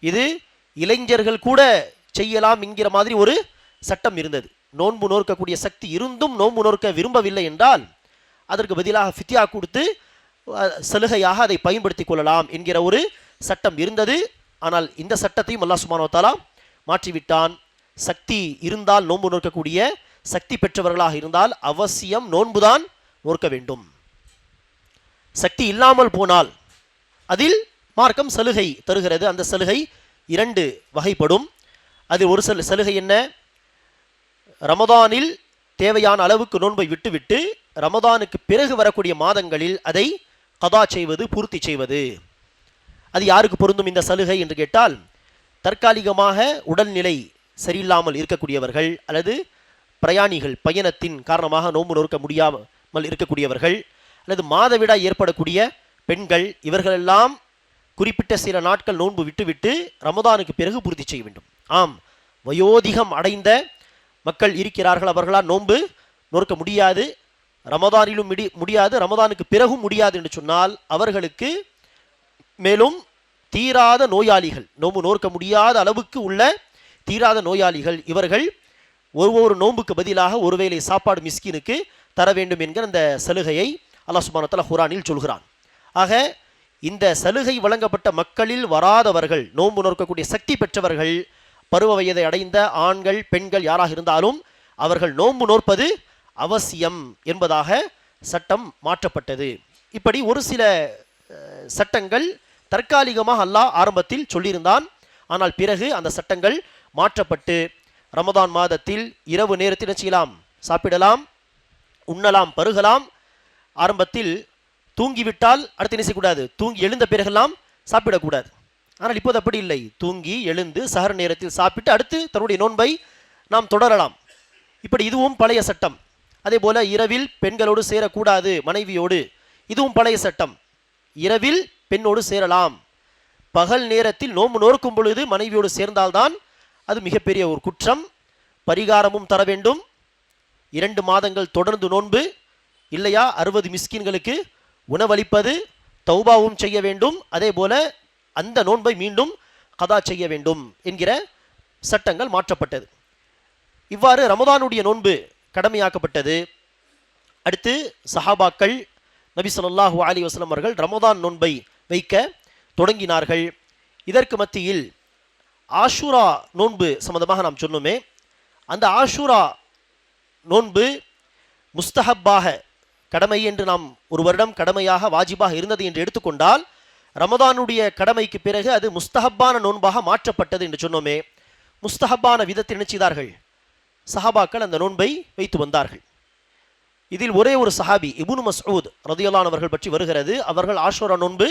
இது இளைஞர்கள் கூட செய்யலாம் என்கிற மாதிரி ஒரு சட்டம் இருந்தது. நோன்பு நோற்கக்கூடிய சக்தி இருந்தும் நோன்பு நோற்க விரும்பவில்லை என்றால் அதற்கு பதிலாக ஃபித்யா கொடுத்து சலுகையாக அதை பயன்படுத்தி கொள்ளலாம் என்கிற ஒரு சட்டம் இருந்தது. ஆனால் இந்த சட்டத்தையும் அல்லாஹ் சுப்ஹானஹு வ தஆலா மாற்றிவிட்டான். சக்தி இருந்தால் நோன்பு நோற்கக்கூடிய சக்தி பெற்றவர்களாக இருந்தால் அவசியம் நோன்புதான் நோற்க வேண்டும். சக்தி இல்லாமல் போனால் அதில் மார்க்கம் சலுகை தருகிறது. அந்த சலுகை 2 வகைப்படும். அது ஒரு சலுகை என்ன, ரமதானில் தேவையான அளவுக்கு நோன்பை விட்டுவிட்டு ரமதானுக்கு பிறகு வரக்கூடிய மாதங்களில் அதை கதா செய்வது, பூர்த்தி செய்வது. அது யாருக்கு பொருந்தும் இந்த சலுகை என்று கேட்டால், தற்காலிகமாக உடல்நிலை சரியில்லாமல் இருக்கக்கூடியவர்கள், அல்லது பிரயாணிகள், பயணத்தின் காரணமாக நோன்பு நோற்க முடியாமல் இருக்கக்கூடியவர்கள், அல்லது மாதவிடாய் ஏற்படக்கூடிய பெண்கள், இவர்களெல்லாம் குறிப்பிட்ட சில நாட்கள் நோன்பு விட்டுவிட்டு ரமதானுக்கு பிறகு பூர்த்தி செய்ய வேண்டும். ஆம், வயோதிகம் அடைந்த மக்கள் இருக்கிறார்கள், அவர்களால் நோன்பு நோற்க முடியாது, ரமதானிலும் முடியாது, ரமதானுக்கு பிறகும் முடியாது என்று சொன்னால் அவர்களுக்கு, மேலும் தீராத நோயாளிகள், நோன்பு நோற்க முடியாத அளவுக்கு உள்ள தீராத நோயாளிகள், இவர்கள் ஒவ்வொரு நோன்புக்கு பதிலாக ஒருவேளை சாப்பாடு மிஸ்கினுக்கு தர வேண்டும் என்கிற அந்த சலுகையை அல்லாஹ் சுப்ஹானஹு வ தஆலா குர்ஆனில் சொல்கிறான். ஆக இந்த சலுகை வழங்கப்பட்ட மக்களில் வராதவர்கள், நோன்பு நோற்கக்கூடிய சக்தி பெற்றவர்கள், பருவ வயதை அடைந்த ஆண்கள் பெண்கள் யாராக இருந்தாலும் அவர்கள் நோன்பு நோற்பது அவசியம் என்பதாக சட்டம் மாற்றப்பட்டது. இப்படி ஒரு சில சட்டங்கள் தற்காலிகமாக அல்லாஹ் ஆரம்பத்தில் சொல்லியிருந்தான். ஆனால் பிறகு அந்த சட்டங்கள் மாற்றப்பட்டு ரமதான் மாதத்தில் இரவு நேரத்தில் செய்யலாம், சாப்பிடலாம், உண்ணலாம், பருகலாம். ஆரம்பத்தில் தூங்கிவிட்டால் அடுத்து என்ன செய்யக்கூடாது, தூங்கி எழுந்த பிறகெல்லாம் சாப்பிடக்கூடாது. ஆனால் இப்போது அப்படி இல்லை, தூங்கி எழுந்து சஹர் நேரத்தில் சாப்பிட்டு அடுத்து தன்னுடைய நோன்பை நாம் தொடரலாம். இப்படி இதுவும் பழைய சட்டம். அதே போல இரவில் பெண்களோடு சேரக்கூடாது மனைவியோடு, இதுவும் பழைய சட்டம். இரவில் பெண்ணோடு சேரலாம், பகல் நேரத்தில் நோன்பு நோக்கும் பொழுது மனைவியோடு சேர்ந்தால்தான் அது மிகப்பெரிய ஒரு குற்றம். பரிகாரமும் தர வேண்டும், 2 மாதங்கள் தொடர்ந்து நோன்பு, இல்லையா 60 மிஸ்கின்களுக்கு உணவளிப்பது, தௌபாவும் செய்ய வேண்டும். அதே போல அந்த நோன்பை மீண்டும் கதா செய்ய வேண்டும் என்கிற சட்டங்கள் மாற்றப்பட்டது. இவ்வாறு ரமதானுடைய நோன்பு கடமையாக்கப்பட்டது. அடுத்து சஹாபாக்கள் நபி ஸல்லல்லாஹு அலைஹி வஸல்லம் அவர்கள் ரமதான் நோன்பை வைக்க தொடங்கினார்கள். இதற்கு மத்தியில் ஆஷூரா நோன்பு சம்பந்தமாக நாம் சொன்னோமே, அந்த ஆஷூரா நோன்பு முஸ்தஹப்பாக கடமை என்று நாம் ஒரு வருடம் கடமையாக வாஜிபாக இருந்தது என்று எடுத்துக்கொண்டால், ரமதானுடைய கடமைக்கு பிறகு அது முஸ்தஹப்பான நோன்பாக மாற்றப்பட்டது என்று சொன்னோமே. முஸ்தஹப்பான விதத்தில் என்ன செய்தார்கள்? சஹாபாக்கள் அந்த நோன்பை வைத்து வந்தார்கள். இதில் ஒரே ஒரு சஹாபி இப்னு மஸ்ஊத் ரலியல்லாஹு அவர்கள் பற்றி வருகிறது. அவர்கள் ஆஷூரா நோன்பு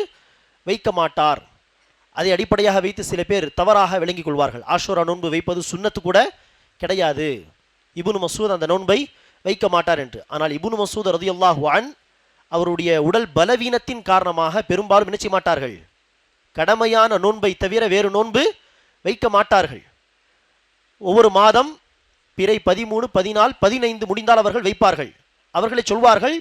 வைக்க மாட்டார். அதை அடிப்படையாக வைத்து சில பேர் தவறாக விளங்கிக் கொள்வார்கள். ஆஷூரா நோன்பு வைப்பது சுன்னத்து கூட கிடையாது, இப்னு மஸ்ஊத் அந்த நோன்பை வைக்க மாட்டார் என்று. ஆனால் இப்னு மஸ்ஊத் ரலியல்லாஹு அன் அவருடைய உடல் பலவீனத்தின் காரணமாக பெரும்பாலும் என்ன செய்ய மாட்டார்கள்? கடமையான நோன்பை தவிர வேறு நோன்பு வைக்க மாட்டார்கள். ஒவ்வொரு மாதம் பிறை 13, 14, 15 முடிந்தால் அவர்கள் வைப்பார்கள். அவர்களை சொல்வார்கள்,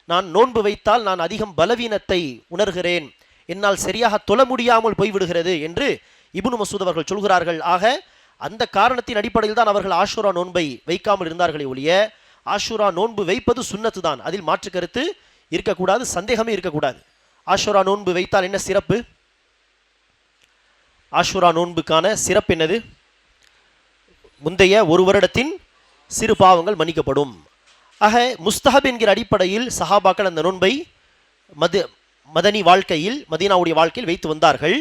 நான் நோன்பு வைத்தால் நான் அதிகம் பலவீனத்தை உணர்கிறேன், என்னால் சரியாக தொழ முடியாமல் போய்விடுகிறது என்று இப்னு மஸ்ஊத் அவர்கள் சொல்கிறார்கள். ஆக அந்த காரணத்தின் அடிப்படையில் தான் அவர்கள் ஆஷூரா நோன்பை வைக்காமல் இருந்தார்களே ஒழிய, ஆஷூரா நோன்பு வைப்பது சுன்னத்து தான், அதில் மாற்று கருத்து இருக்கக்கூடாது, சந்தேகமே இருக்கக்கூடாது. ஆஷூரா நோன்பு வைத்தால் என்ன சிறப்பு? ஆஷூரா நோன்புக்கான சிறப்பு என்னது? முந்தைய ஒரு வருடத்தின் சிறு பாவங்கள் மன்னிக்கப்படும். ஆக முஸ்தஹப் என்கிற அடிப்படையில் சஹாபாக்கள் அந்த நோன்பை மதனி வாழ்க்கையில், மதீனாவுடைய வாழ்க்கையில் வைத்து வந்தார்கள்.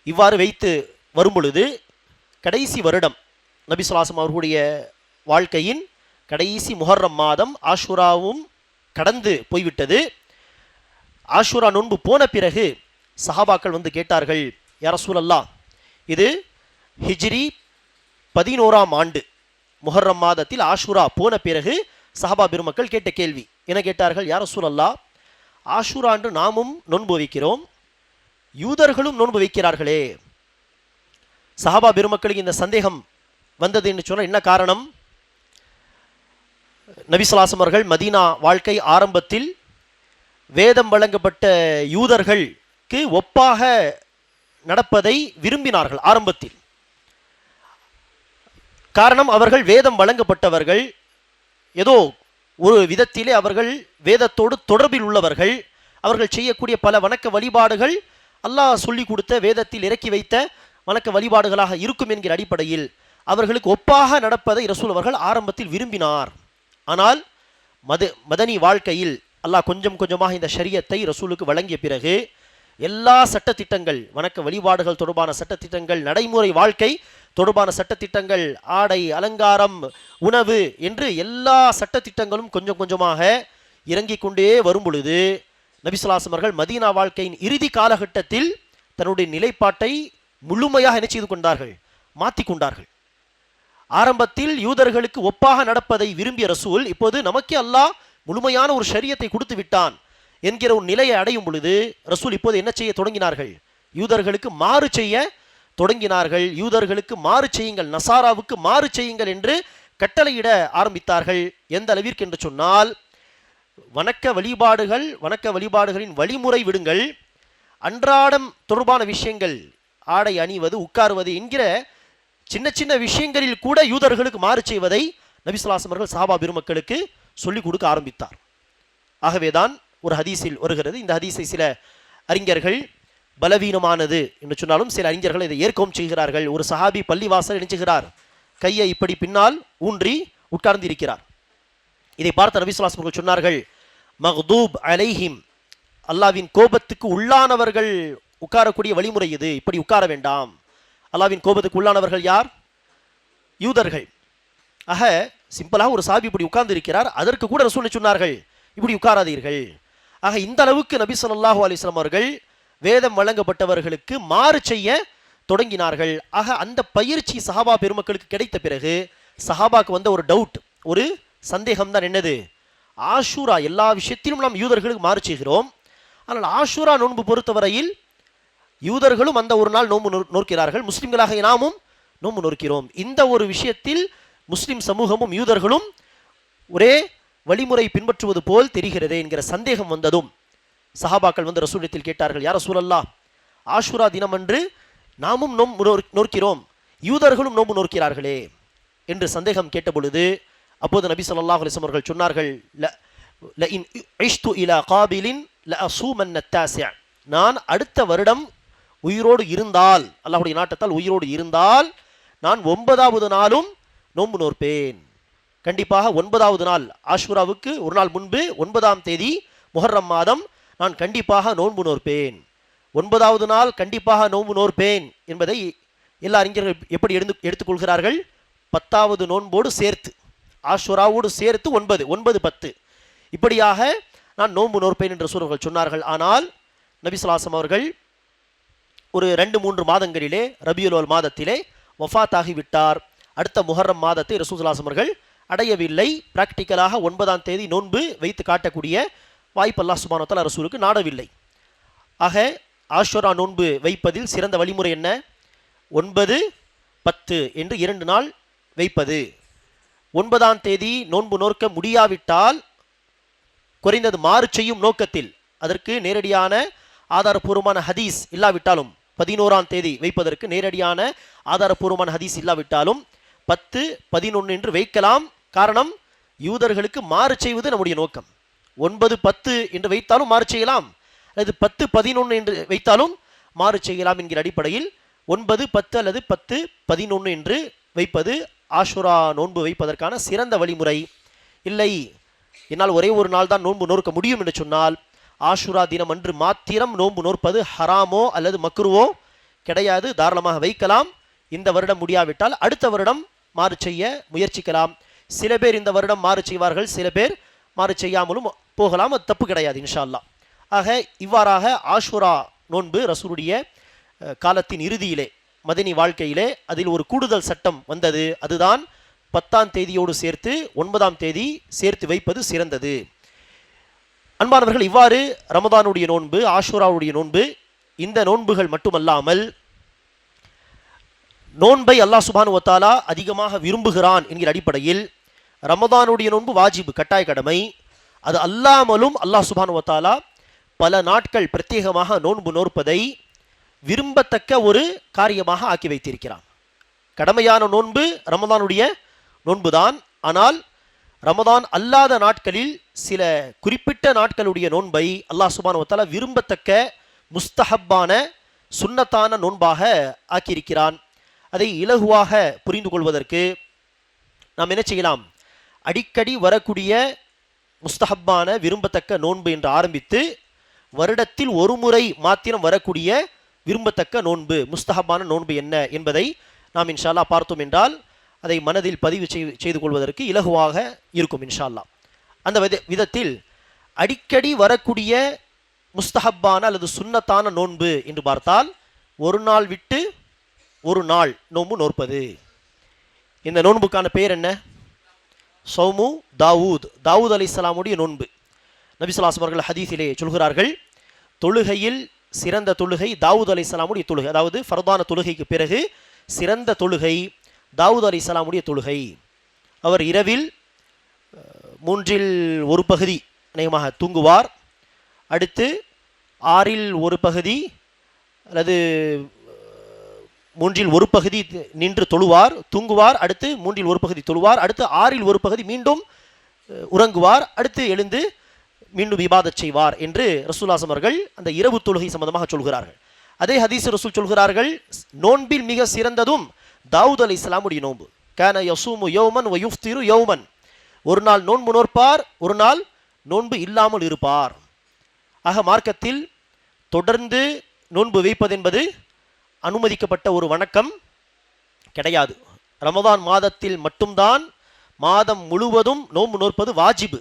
இவ்வாறு வைத்து வரும் பொழுது கடைசி வருடம் நபி ஸல்லல்லாஹு அலைஹி வஸல்லம் அவர்களுடைய வாழ்க்கையின் கடைசி முஹர்ரம் மாதம் ஆஷூராவும் கடந்து போய்விட்டது. ஆஷூரா நோன்பு போன பிறகு சஹாபாக்கள் வந்து கேட்டார்கள், யா ரசூலல்லாஹ், இது ஹிஜ்ரி 11ஆம் ஆண்டு முஹர்ரம் மாதத்தில் ஆஷூரா போன பிறகு சஹாபா பெருமக்கள் கேட்ட கேள்வி என்ன கேட்டார்கள்? யா ரசூலல்லாஹ், ஆஷூரா அன்று நாமும் நோன்பு வைக்கிறோம், யூதர்களும் நோன்பு வைக்கிறார்களே. சஹாபா பெருமக்களுக்கு இந்த சந்தேகம் வந்தது என்று சொன்னால் என்ன காரணம்? நபி ஸல்லல்லாஹு அலைஹி வஸல்லம் அவர்கள் மதீனா வாழ்க்கை ஆரம்பத்தில் வேதம் வழங்கப்பட்ட யூதர்களுக்கு ஒப்பாக நடப்பதை விரும்பினார்கள் ஆரம்பத்தில். காரணம், அவர்கள் வேதம் வழங்கப்பட்டவர்கள், ஏதோ ஒரு விதத்திலே அவர்கள் வேதத்தோடு தொடர்பில் உள்ளவர்கள். அவர்கள் செய்யக்கூடிய பல வணக்க வழிபாடுகள் அல்லாஹ் சொல்லி கொடுத்த வேதத்தில் இறக்கி வைத்த வணக்க வழிபாடுகளாக இருக்கும் என்கிற அடிப்படையில் அவர்களுக்கு ஒப்பாக நடப்பதை ரசூல் அவர்கள் ஆரம்பத்தில் விரும்பினார். ஆனால் மதனி வாழ்க்கையில் அல்லாஹ் கொஞ்சம் கொஞ்சமாக இந்த ஷரியத்தை ரசூலுக்கு வழங்கிய பிறகு எல்லா சட்டத்திட்டங்கள், வணக்க வழிபாடுகள் தொடர்பான சட்டத்திட்டங்கள், நடைமுறை வாழ்க்கை தொடர்பான சட்டத்திட்டங்கள், ஆடை அலங்காரம், உணவு என்று எல்லா சட்டத்திட்டங்களும் கொஞ்சம் கொஞ்சமாக இறங்கிக் கொண்டே வரும் பொழுது நபி ஸல்லல்லாஹு அலைஹி வஸல்லம் அவர்கள் மதீனா வாழ்க்கையின் இறுதி காலகட்டத்தில் தன்னுடைய நிலைப்பாட்டை முழுமையாக என்ன செய்து கொண்டார்கள்? மாற்றி கொண்டார்கள். ஆரம்பத்தில் யூதர்களுக்கு ஒப்பாக நடப்பதை விரும்பிய ரசூல் இப்போது நமக்கே அல்லாஹ் முழுமையான ஒரு ஷரியத்தை கொடுத்து விட்டான் என்கிற ஒரு நிலையை அடையும் பொழுது ரசூல் இப்போது என்ன செய்ய தொடங்கினார்கள்? யூதர்களுக்கு மாறு செய்ய தொடங்கினார்கள். யூதர்களுக்கு மாறு செய்யுங்கள், நசாராவுக்கு மாறு செய்யுங்கள் என்று கட்டளையிட ஆரம்பித்தார்கள். எந்த அளவிற்கு என்று சொன்னால், வணக்க வழிபாடுகளின் வழிமுறை விடுங்கள், அன்றாடம் தொடர்பான விஷயங்கள், ஆடை அணிவது, உட்காருவது என்கிற சின்ன சின்ன விஷயங்களில் கூட யூதர்களுக்கு மாறு செய்வதை நபி ஸல்லல்லாஹு அலைஹி வஸல்லம் அவர்கள் சஹாபா பெருமக்களுக்கு சொல்லிக் கொடுக்க ஆரம்பித்தார். ஆகவேதான் ஒரு ஹதீஸில் வருகிறது, இந்த ஹதீஸை சில அறிஞர்கள் பலவீனமானது என்று சொன்னாலும் சில அறிஞர்கள் இதை ஏற்கவும் செய்கிறார்கள். ஒரு சஹாபி பள்ளிவாசல் நினைச்சுகிறார், கையை இப்படி பின்னால் ஊன்றி உட்கார்ந்து இருக்கிறார். இதை பார்த்த நபி ஸல்லல்லாஹு அலைஹி வஸல்லம் சொன்னார்கள், மக்தூப் அலைஹிம், அல்லாஹ்வின் கோபத்துக்கு உள்ளானவர்கள் உட்காரக்கூடிய வழிமுறை இது, இப்படி உட்கார வேண்டாம். அல்லாஹ்வின் கோபத்துக்கு உள்ளானவர்கள் யார்? யூதர்கள். ஆக சிம்பிளாக ஒரு சஹாபி இப்படி உட்கார்ந்து இருக்கிறார், அதற்கு கூட ரசூல் சொன்னார்கள், இப்படி உட்காராதீர்கள். ஆக இந்த அளவுக்கு நபி ஸல்லல்லாஹு அலைஹி வஸல்லம் அவர்கள் வேதம் வழங்கப்பட்டவர்களுக்கு மாறு செய்ய தொடங்கினார்கள். ஆக அந்த பயிற்சி சஹாபா பெருமக்களுக்கு கிடைத்த பிறகு சஹாபாக்கு வந்த ஒரு டவுட், ஒரு சந்தேகம் தான் என்னது? ஆஷூரா எல்லா விஷயத்திலும் நாம் யூதர்களுக்கு மாறு செய்கிறோம், ஆனால் ஆஷூரா நோன்பு பொறுத்தவரையில் யூதர்களும் அந்த ஒரு நாள் நோன்பு நோக்கிறார்கள், முஸ்லிம்களாக நாமும் நோன்பு நோக்கிறோம். இந்த ஒரு விஷயத்தில் முஸ்லிம் சமூகமும் யூதர்களும் ஒரே வழிமுறை பின்பற்றுவது போல் தெரிகிறது என்கிற சந்தேகம் வந்ததும் சஹாபாக்கள் வந்து ரசூலிடத்தில் கேட்டார்கள், யா ரசூலல்லாஹ், ஆஷூரா தினம் அன்று நாமும் நோன்பு நோக்கிறோம், யூதர்களும் நோன்பு நோக்கிறார்களே என்று சந்தேகம் கேட்ட பொழுது அப்போது நபி ஸல்லல்லாஹு அலைஹி வஸல்லம் அவர்கள் சொன்னார்கள், லஇன் இஷ்து இலா காபிலின் லஅஸூமன்ன தாஸிஅ, நான் அடுத்த வருடம் உயிரோடு இருந்தால், அல்லாஹ்வுடைய நாட்டத்தால் உயிரோடு இருந்தால் நான் 9வது நாளும் நோன்பு நோற்பேன். கண்டிப்பாக 9வது நாள் ஆஷூராவுக்கு ஒரு நாள் முன்பு 9ஆம் தேதி முஹர்ரம் மாதம் நான் கண்டிப்பாக நோன்பு நோற்பேன். 9வது நாள் கண்டிப்பாக நோன்பு நோற்பேன் என்பதை எல்லா அறிஞர்கள் எப்படி எடுத்துக்கொள்கிறார்கள்? 10வது நோன்போடு சேர்த்து, ஆஷூராவோடு சேர்த்து 9 10 இப்படியாக நான் நோன்பு நோற்பேன் என்று ரசூலுல்லாஹ் சொன்னார்கள். ஆனால் நபி ஸல்லல்லாஹு அலைஹி வஸல்லம் அவர்கள் ஒரு 2-3 மாதங்களிலே ரபியுல் அவ்வல் மாதத்திலே வஃபாத் ஆகிவிட்டார். அடுத்த முஹர்ரம் மாதத்தை ரசூலுல்லாஹி ஸல்லல்லாஹு அலைஹி வஸல்லம் அவர்கள் அடையவில்லை. பிராக்டிக்கலாக 9ஆம் தேதி நோன்பு வைத்து காட்டக்கூடிய வாய்ப்பு அல்லாஹ் சுப்ஹானஹு வ தஆலா ரசூலுக்கு நாடவில்லை. ஆக ஆஷூரா நோன்பு வைப்பதில் சிறந்த வழிமுறை என்ன? 9, 10 என்று 2 நாள் வைப்பது. 9ஆம் தேதி நோன்பு நோக்க முடியாவிட்டால் குறைந்தது மாறு செய்யும் நோக்கத்தில், அதற்கு நேரடியான ஆதாரபூர்வமான ஹதீஸ் இல்லாவிட்டாலும், 11ஆம் தேதி வைப்பதற்கு நேரடியான ஆதாரபூர்வமான ஹதீஸ் இல்லாவிட்டாலும் 10, 11 என்று வைக்கலாம். காரணம், யூதர்களுக்கு மாறு செய்வது நம்முடைய நோக்கம். 9, 10 என்று வைத்தாலும் மாறு செய்யலாம், அல்லது 10, 11 என்று வைத்தாலும் மாறு செய்யலாம் என்கிற அடிப்படையில் 9, 10 அல்லது 10, 11 என்று வைப்பது ஆஷூரா நோன்பு வைப்பதற்கான சிறந்த வழிமுறை. இல்லை, என்னால் ஒரே ஒரு நாள் தான் நோன்பு நோக்க முடியும் என்று சொன்னால் ஆஷூரா தினம் அன்று மாத்திரம் நோன்பு நோற்பது ஹராமோ அல்லது மக்ருவோ கிடையாது, தாராளமாக வைக்கலாம். இந்த வருடம் முடியாவிட்டால் அடுத்த வருடம் மாறு செய்ய முயற்சிக்கலாம். சில பேர் இந்த வருடம் மாறு செய்வார்கள், சில பேர் மாறு செய்யாமலும் போகலாம், அது தப்பு கிடையாது இன்ஷா அல்லாஹ். ஆக இவ்வாறாக ஆஷூரா நோன்பு ரசூலுடைய காலத்தின் இறுதியிலே மதனி வாழ்க்கையிலே அதில் ஒரு கூடுதல் சட்டம் வந்தது. அதுதான் 10ஆம் தேதியோடு சேர்த்து 9ஆம் தேதி சேர்த்து வைப்பது சிறந்தது. அன்பானவர்கள், இவ்வாறு ரமதானுடைய நோன்பு, ஆஷூராவுடைய நோன்பு, இந்த நோன்புகள் மட்டுமல்லாமல் நோன்பை அல்லாஹ் சுப்ஹானஹு வ தஆலா அதிகமாக விரும்புகிறான் என்கிற அடிப்படையில் ரமதானுடைய நோன்பு வாஜிபு, கட்டாய கடமை. அது அல்லாமலும் அல்லாஹ் சுப்ஹானஹு வ தஆலா பல நாட்கள் பிரத்யேகமாக நோன்பு நோற்பதை விரும்பத்தக்க ஒரு காரியமாக ஆக்கி வைத்திருக்கிறான். கடமையான நோன்பு ரமதானுடைய நோன்புதான். ஆனால் ரமதான் அல்லாத நாட்களில் சில குறிப்பிட்ட நாட்களுடைய நோன்பை அல்லாஹ் சுப்ஹானஹு வ தஆலா விரும்பத்தக்க முஸ்தஹப்பான சுன்னத்தான நோன்பாக ஆக்கியிருக்கிறான். அதை இலகுவாக புரிந்து கொள்வதற்கு நாம் என்ன செய்யலாம்? அடிக்கடி வரக்கூடிய முஸ்தஹப்பான விரும்பத்தக்க நோன்பு என்று ஆரம்பித்து வருடத்தில் ஒரு முறை மாத்திரம் வரக்கூடிய விரும்பத்தக்க நோன்பு, முஸ்தஹப்பான நோன்பு என்ன என்பதை நாம் இன்ஷா அல்லாஹ் பார்த்தோம் என்றால் அதை மனதில் பதிவு செய்து கொள்வதற்கு இலகுவாக இருக்கும் இன்ஷா அல்லாஹ். அந்த விதத்தில் அடிக்கடி வரக்கூடிய முஸ்தஹப்பான அல்லது சுன்னத்தான நோன்பு என்று பார்த்தால் ஒரு நாள் விட்டு ஒரு நாள் நோன்பு நோற்பது. இந்த நோன்புக்கான பெயர் என்ன? சௌமு தாவூத் அலைஹிஸ்ஸலாமுடைய நோன்பு. நபி ஸல்லல்லாஹு அலைஹி வஸல்லம் அவர்கள் ஹதீஸிலே சொல்கிறார்கள், தொழுகையில் சிறந்த தொழுகை தாவூத் அலைஹிஸ்ஸலாமுடைய தொழுகை. அதாவது ஃபர்தான தொழுகைக்கு பிறகு சிறந்த தொழுகை தாவூத் அலைஹிஸ்ஸலாமுடைய தொழுகை. அவர் இரவில் 1/3 அநேகமாக தூங்குவார், அடுத்து 1/6 அல்லது 1/3 நின்று தொழுவார், தூங்குவார், அடுத்து 1/3 தொழுவார், அடுத்து 1/6 மீண்டும் உறங்குவார், அடுத்து எழுந்து மீண்டும் இபாதத் செய்வார் என்று ரசூலுல்லாஹி அவர்கள் அந்த இரவு தொழுகை சம்பந்தமாக சொல்கிறார்கள். அதே ஹதீஸ் ரசூல் சொல்கிறார்கள், நோன்பில் மிக சிறந்ததும் தாவூத் அலைஹிஸ்ஸலாமுடைய நோன்பு. கான யஸூமு யௌமன் வ யுஃப்திரு யௌமன், ஒரு நாள் நோன்பு நோற்பார், ஒரு நாள் நோன்பு இல்லாமல் இருப்பார். ஆக மார்க்கத்தில் தொடர்ந்து நோன்பு வைப்பது என்பது அனுமதிக்கப்பட்ட ஒரு வணக்கம் கிடையாது. ரமதான் மாதத்தில் மட்டும்தான் மாதம் முழுவதும் நோன்பு நோற்பது வாஜிபு.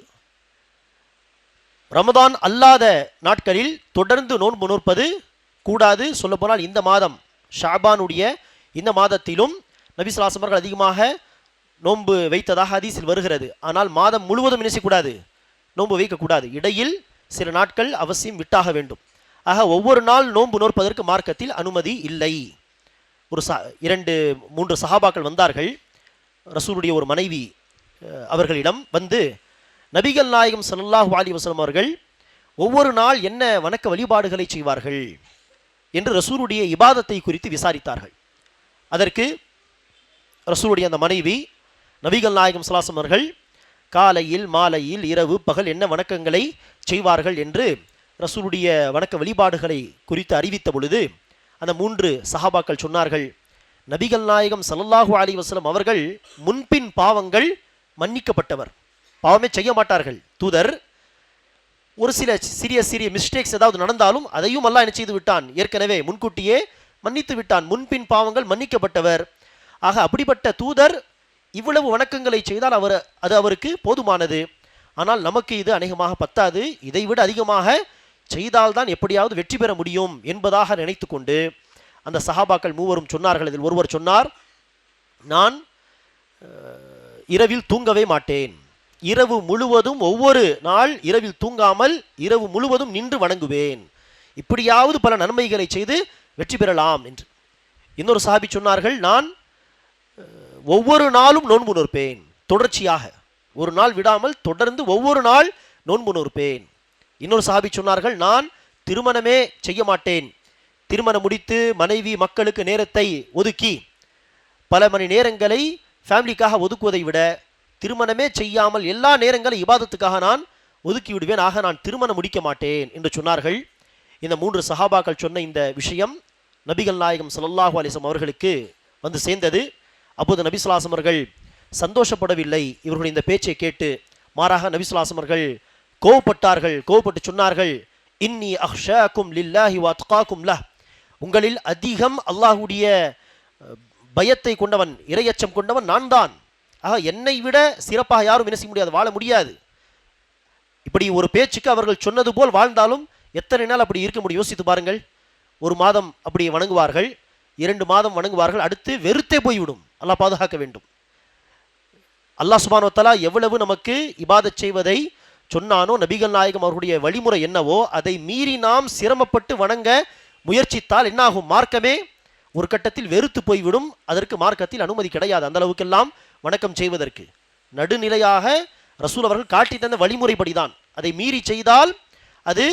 ரமதான் அல்லாத நாட்களில் தொடர்ந்து நோன்பு நோற்பது கூடாது. சொல்லப்போனால் இந்த மாதம் ஷாபானுடைய இந்த மாதத்திலும் நபி ஸல்லல்லாஹு அலைஹி வஸல்லம் அதிகமாக நோன்பு வைத்ததாக ஹதீஸில் வருகிறது. ஆனால் மாதம் முழுவதும் என்ன செய்யக்கூடாது? நோன்பு வைக்கக்கூடாது. இடையில் சில நாட்கள் அவசியம் விட்டாக வேண்டும். ஆக ஒவ்வொரு நாள் நோன்பு நோற்பதற்கு மார்க்கத்தில் அனுமதி இல்லை. ஒரு 2-3 சஹாபாக்கள் வந்தார்கள். ரசூலுடைய ஒரு மனைவி அவர்களிடம் வந்து, நபிகள் நாயகம் ஸல்லல்லாஹு அலைஹி வஸல்லம் அவர்கள் ஒவ்வொரு நாள் என்ன வணக்க வழிபாடுகளை செய்வார்கள் என்று ரசூலுடைய இபாதத்தை குறித்து விசாரித்தார்கள். அதற்கு ரசூலுடைய அந்த மனைவி நபிகள் நாயகம் ஸல்லல்லாஹு அலைஹி அவர்கள் காலையில் மாலையில் இரவு பகல் என்ன வணக்கங்களை செய்வார்கள் என்று ரசூலுடைய வணக்க வழிபாடுகளை குறித்து அறிவித்த பொழுது அந்த 3 சஹாபாக்கள் சொன்னார்கள், நபிகள் நாயகம் ஸல்லல்லாஹு அலைஹி வஸல்லம் அவர்கள் முன்பின் பாவங்கள் மன்னிக்கப்பட்டவர், பாவமே செய்ய மாட்டார்கள். தூதர் ஒரு சில சிறிய மிஸ்டேக்ஸ் ஏதாவது நடந்தாலும் அதையும் அல்லாஹ் என்ன செய்து விட்டான், ஏற்கனவே முன்கூட்டியே மன்னித்து விட்டான். முன்பின் பாவங்கள் மன்னிக்கப்பட்டவர். ஆக அப்படிப்பட்ட தூதர் இவ்வளவு வணக்கங்களை செய்தால் அது அவருக்கு போதுமானது. ஆனால் நமக்கு இது அநேகமாக பத்தாது, இதைவிட அதிகமாக செய்தால்தான் எப்படியாவது வெற்றி பெற முடியும் என்பதாக நினைத்து கொண்டு அந்த சஹாபாக்கள் 3 சொன்னார்கள். இதில் ஒருவர் சொன்னார், நான் இரவில் தூங்கவே மாட்டேன், இரவு முழுவதும் ஒவ்வொரு நாள் இரவில் தூங்காமல் இரவு முழுவதும் நின்று வணங்குவேன், இப்படியாவது பல நன்மைகளை செய்து வெற்றி பெறலாம் என்று. இன்னொரு சஹாபி சொன்னார்கள், நான் ஒவ்வொரு நாளும் நோன்பு நோற்பேன், தொடர்ச்சியாக ஒரு நாள் விடாமல் தொடர்ந்து ஒவ்வொரு நாள் நோன்பு நோற்பேன். இன்னொரு சஹாபி சொன்னார்கள், நான் திருமணமே செய்ய மாட்டேன், திருமணம் முடித்து மனைவி மக்களுக்கு நேரத்தை ஒதுக்கி பல மணி நேரங்களை ஃபேமிலிக்காக ஒதுக்குவதை விட திருமணமே செய்யாமல் எல்லா நேரங்களும் இபாதத்துக்காக நான் ஒதுக்கி விடுவேன், ஆக நான் திருமணம் முடிக்க மாட்டேன் என்று சொன்னார்கள். இந்த 3 சஹாபாக்கள் சொன்ன இந்த விஷயம் நபிகள் நாயகம் ஸல்லல்லாஹு அலைஹி வஸல்லம் அவர்களுக்கு வந்து சேர்ந்தது. அப்போது நபி ஸல்லல்லாஹு அலைஹி வஸல்லம் அவர்கள் சந்தோஷப்படவில்லை இவர்களுடைய இந்த பேச்சை கேட்டு. மாறாக நபி ஸல்லல்லாஹு அலைஹி வஸல்லம் அவர்கள் கோபப்பட்டு சொன்னார்கள், இன்னி அக்ஷாக்கும் லில்லாஹி வ அத்காக்கும் லஹ், உங்களில் அதிகம் அல்லாஹ்வுடைய பயத்தை கொண்டவன், இறையச்சம் கொண்டவன் நான் தான். ஆக என்னை விட சிறப்பாக யாரும் என்ன செய்ய முடியாது, வாழ முடியாது. இப்படி ஒரு பேச்சுக்கு அவர்கள் சொன்னது போல் வாழ்ந்தாலும் எத்தனை நாள் அப்படி இருக்க முடியும் யோசித்து பாருங்கள். 1 மாதம் அப்படி வணங்குவார்கள், 2 மாதம் வணங்குவார்கள், அடுத்து வெறுத்தே போய்விடும். அல்லாஹ் பாதுகாக்க வேண்டும். அல்லாஹ் சுப்ஹானஹு வ தஆலா எவ்வளவு நமக்கு இபாதத் செய்வதை சொன்னானோ, நபிகள் நாயகம் அவர்களுடைய வழிமுறை என்னவோ அதை மீறி நாம் சிரமப்பட்டு வணங்க முயற்சித்தால் என்னாகும், மார்க்கமே ஒரு கட்டத்தில் வெறுத்து போய்விடும். அதற்கு மார்க்கத்தில் அனுமதி கிடையாது. அந்த அளவுக்கெல்லாம் வணக்கம் செய்வதற்கு நடுநிலையாக ரசூல் அவர்கள் காட்டி தந்த வழிமுறைப்படிதான். அதை மீறி செய்தால் அது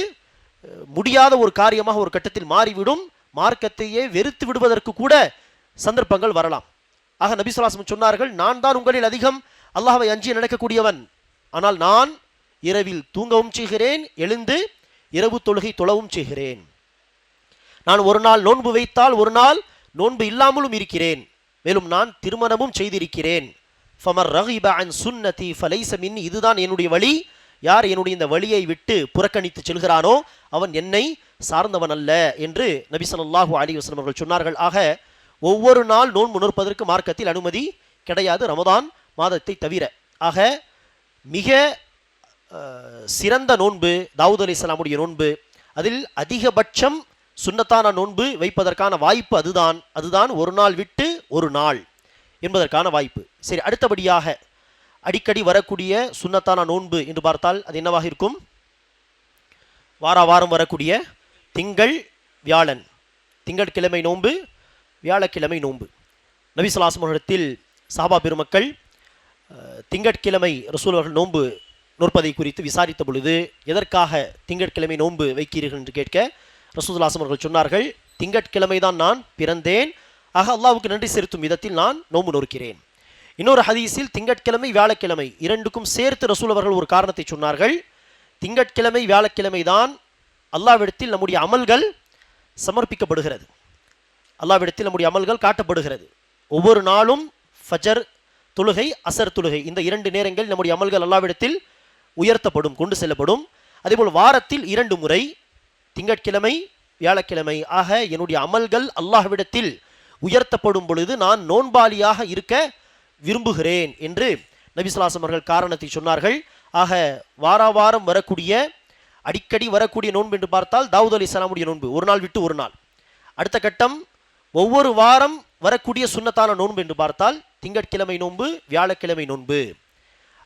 முடியாத ஒரு காரியமாக ஒரு கட்டத்தில் மாறிவிடும். மார்க்கத்தையே வெறுத்து விடுவதற்கு கூட சந்தர்ப்பங்கள் வரலாம். ஆக நபி ஸல்லல்லாஹு அலைஹி வஸல்லம் சொன்னார்கள், நான் தான் உங்களில் அதிகம் அல்லாஹ்வை அஞ்சி நடக்கக்கூடியவன், ஆனால் நான் இரவில் தூங்கவும் செய்கிறேன், எழுந்து இரவு தொழுகை தொழவும் செய்கிறேன். நான் ஒரு நாள் நோன்பு வைத்தால் ஒரு நாள் நோன்பு இல்லாமலும் இருக்கிறேன், மேலும் நான் திருமணமும் செய்திருக்கிறேன். ஃபமர் ரகிப அன் சுன்னதி ஃபலைஸ மின்னி, இதுதான் என்னுடைய வழி, யார் என்னுடைய இந்த வழியை விட்டு புறக்கணித்து செல்கிறானோ அவன் என்னை சார்ந்தவன் அல்ல என்று நபி ஸல்லல்லாஹு அலைஹி வஸல்லம் அவர்கள் சொன்னார்கள். ஆக ஒவ்வொரு நாள் நோன்பு நோற்பதற்கு மார்க்கத்தில் அனுமதி கிடையாது, ரமதான் மாதத்தை தவிர. ஆக மிக சிறந்த நோன்பு தாவூத் அலைஹிஸ்ஸலாமுடைய நோன்பு, அதில் அதிகபட்சம் சுன்னத்தான நோன்பு வைப்பதற்கான வாய்ப்பு அதுதான் ஒரு நாள் விட்டு ஒரு நாள் என்பதற்கான வாய்ப்பு. சரி, அடுத்தபடியாக அடிக்கடி வரக்கூடிய சுன்னத்தான நோன்பு என்று பார்த்தால் அது என்னவாக இருக்கும்? வாரம் வரக்கூடிய திங்கள் வியாழன், திங்கட்கிழமை நோன்பு, வியாழக்கிழமை நோன்பு. நபி ஸல்லல்லாஹு அலைஹி வஸல்லம் சஹாபா பெருமக்கள் திங்கட்கிழமை ரசூல் அவர்கள் நோன்பு நோற்பதை குறித்து விசாரித்த பொழுது, எதற்காக திங்கட்கிழமை நோன்பு வைக்கிறீர்கள் என்று கேட்க ரசூலுல்லாஹி ஸல்லல்லாஹு அலைஹி வஸல்லம் அவர்கள் சொன்னார்கள், திங்கட்கிழமை தான் நான் பிறந்தேன், ஆக அல்லாஹ்வுக்கு நன்றி செலுத்தும் விதத்தில் நான் நோன்பு நோக்கிறேன். இன்னொரு ஹதீஸில் திங்கட்கிழமை வியாழக்கிழமை இரண்டுக்கும் சேர்த்து ரசூல் அவர்கள் ஒரு காரணத்தை சொன்னார்கள். திங்கட்கிழமை வியாழக்கிழமை தான் அல்லாஹ்விடத்தில் நம்முடைய அமல்கள் சமர்ப்பிக்கப்படுகிறது, அல்லாஹ்விடத்தில் நம்முடைய அமல்கள் காட்டப்படுகிறது. ஒவ்வொரு நாளும் ஃபஜர் தொழுகை, அசர் தொழுகை, இந்த 2 நேரங்கள் நம்முடைய அமல்கள் அல்லாஹ்விடத்தில் உயர்த்தப்படும், கொண்டு செல்லப்படும். அதேபோல் வாரத்தில் 2 முறை திங்கட்கிழமை வியாழக்கிழமை. ஆக என்னுடைய அமல்கள் அல்லாஹ்விடத்தில் உயர்த்தப்படும் பொழுது நான் நோன்பாளியாக இருக்க விரும்புகிறேன் என்று நபி ஸல்லல்லாஹு அலைஹி வஸல்லம் அவர்கள் காரணத்தை சொன்னார்கள். ஆக வாரம் வரக்கூடிய அடிக்கடி வரக்கூடிய நோன்பு என்று பார்த்தால் தாவூத் அலைஹிஸ்ஸலாமுடைய நோன்பு, ஒரு நாள் விட்டு ஒரு நாள். அடுத்த கட்டம் ஒவ்வொரு வாரம் வரக்கூடிய சுன்னத்தான நோன்பு என்று பார்த்தால் திங்கட்கிழமை நோன்பு, வியாழக்கிழமை நோன்பு.